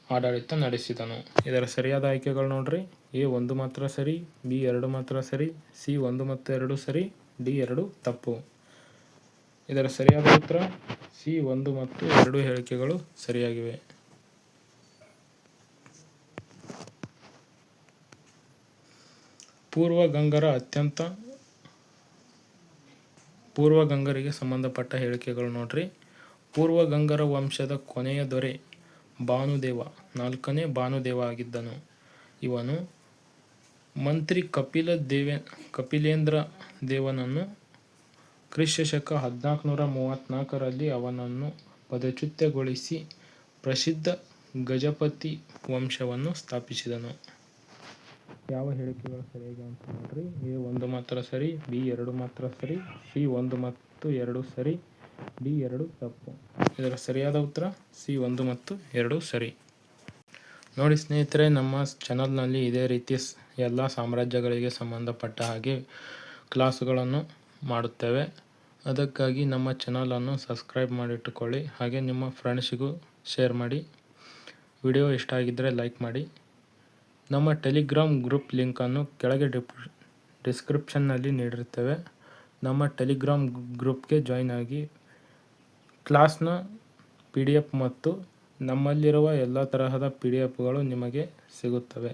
ಆಡಳಿತ ನಡೆಸಿದನು. ಇದರ ಸರಿಯಾದ ಆಯ್ಕೆಗಳು ನೋಡ್ರಿ. ಎ 1 ಮಾತ್ರ ಸರಿ, ಬಿ 2 ಮಾತ್ರ ಸರಿ, ಸಿ 1 ಮತ್ತು 2 ಸರಿ, ಡಿ 2 ತಪ್ಪು. ಇದರ ಸರಿಯಾದ ಉತ್ತರ ಸಿ 1 ಮತ್ತು 2 ಹೇಳಿಕೆಗಳು ಸರಿಯಾಗಿವೆ. ಪೂರ್ವ ಗಂಗರಿಗೆ ಸಂಬಂಧಪಟ್ಟ ಹೇಳಿಕೆಗಳು ನೋಡ್ರಿ. ಪೂರ್ವ ಗಂಗರ ವಂಶದ ಕೊನೆಯ ದೊರೆ ಭಾನುದೇವ 4ನೇ ಭಾನುದೇವ ಆಗಿದ್ದನು. ಇವನು ಮಂತ್ರಿ ಕಪಿಲೇಂದ್ರ ದೇವನನ್ನು ಕ್ರಿಸ್ತಶಕ 1434ರಲ್ಲಿ ಅವನನ್ನು ಪದಚ್ಯುತಗೊಳಿಸಿ ಪ್ರಸಿದ್ಧ ಗಜಪತಿ ವಂಶವನ್ನು ಸ್ಥಾಪಿಸಿದನು. ಯಾವ ಹೇಳಿಕೆಗಳು ಸರಿಯಾಗಿ ಅಂತ ನೋಡ್ರಿ. ಎ 1 ಮಾತ್ರ ಸರಿ, ಬಿ 2 ಮಾತ್ರ ಸರಿ, ಸಿ 1 ಮತ್ತು 2 ಸರಿ, ಡಿ 2 ತಪ್ಪು. ಇದರ ಸರಿಯಾದ ಉತ್ತರ ಸಿ 1 ಮತ್ತು 2 ಸರಿ. ನೋಡಿ ಸ್ನೇಹಿತರೆ, ನಮ್ಮ ಚಾನಲ್ನಲ್ಲಿ ಇದೇ ರೀತಿ ಎಲ್ಲ ಸಾಮ್ರಾಜ್ಯಗಳಿಗೆ ಸಂಬಂಧಪಟ್ಟ ಹಾಗೆ ಕ್ಲಾಸುಗಳನ್ನು ಮಾಡುತ್ತೇವೆ. ಅದಕ್ಕಾಗಿ ನಮ್ಮ ಚಾನಲನ್ನು ಸಬ್ಸ್ಕ್ರೈಬ್ ಮಾಡಿಟ್ಟುಕೊಳ್ಳಿ. ಹಾಗೆ ನಿಮ್ಮ ಫ್ರೆಂಡ್ಸಿಗೂ ಶೇರ್ ಮಾಡಿ. ವಿಡಿಯೋ ಇಷ್ಟ ಆಗಿದ್ದರೆ ಲೈಕ್ ಮಾಡಿ. ನಮ್ಮ ಟೆಲಿಗ್ರಾಮ್ ಗ್ರೂಪ್ ಲಿಂಕನ್ನು ಕೆಳಗೆ ಡಿಸ್ಕ್ರಿಪ್ಷನ್ನಲ್ಲಿ ನೀಡಿರ್ತೇವೆ. ನಮ್ಮ ಟೆಲಿಗ್ರಾಮ್ ಗ್ರೂಪ್ಗೆ ಜಾಯ್ನ್ ಆಗಿ ಕ್ಲಾಸ್ನ PDF ಮತ್ತು ನಮ್ಮಲ್ಲಿರುವ ಎಲ್ಲ ತರಹದ PDFಗಳು ನಿಮಗೆ ಸಿಗುತ್ತವೆ.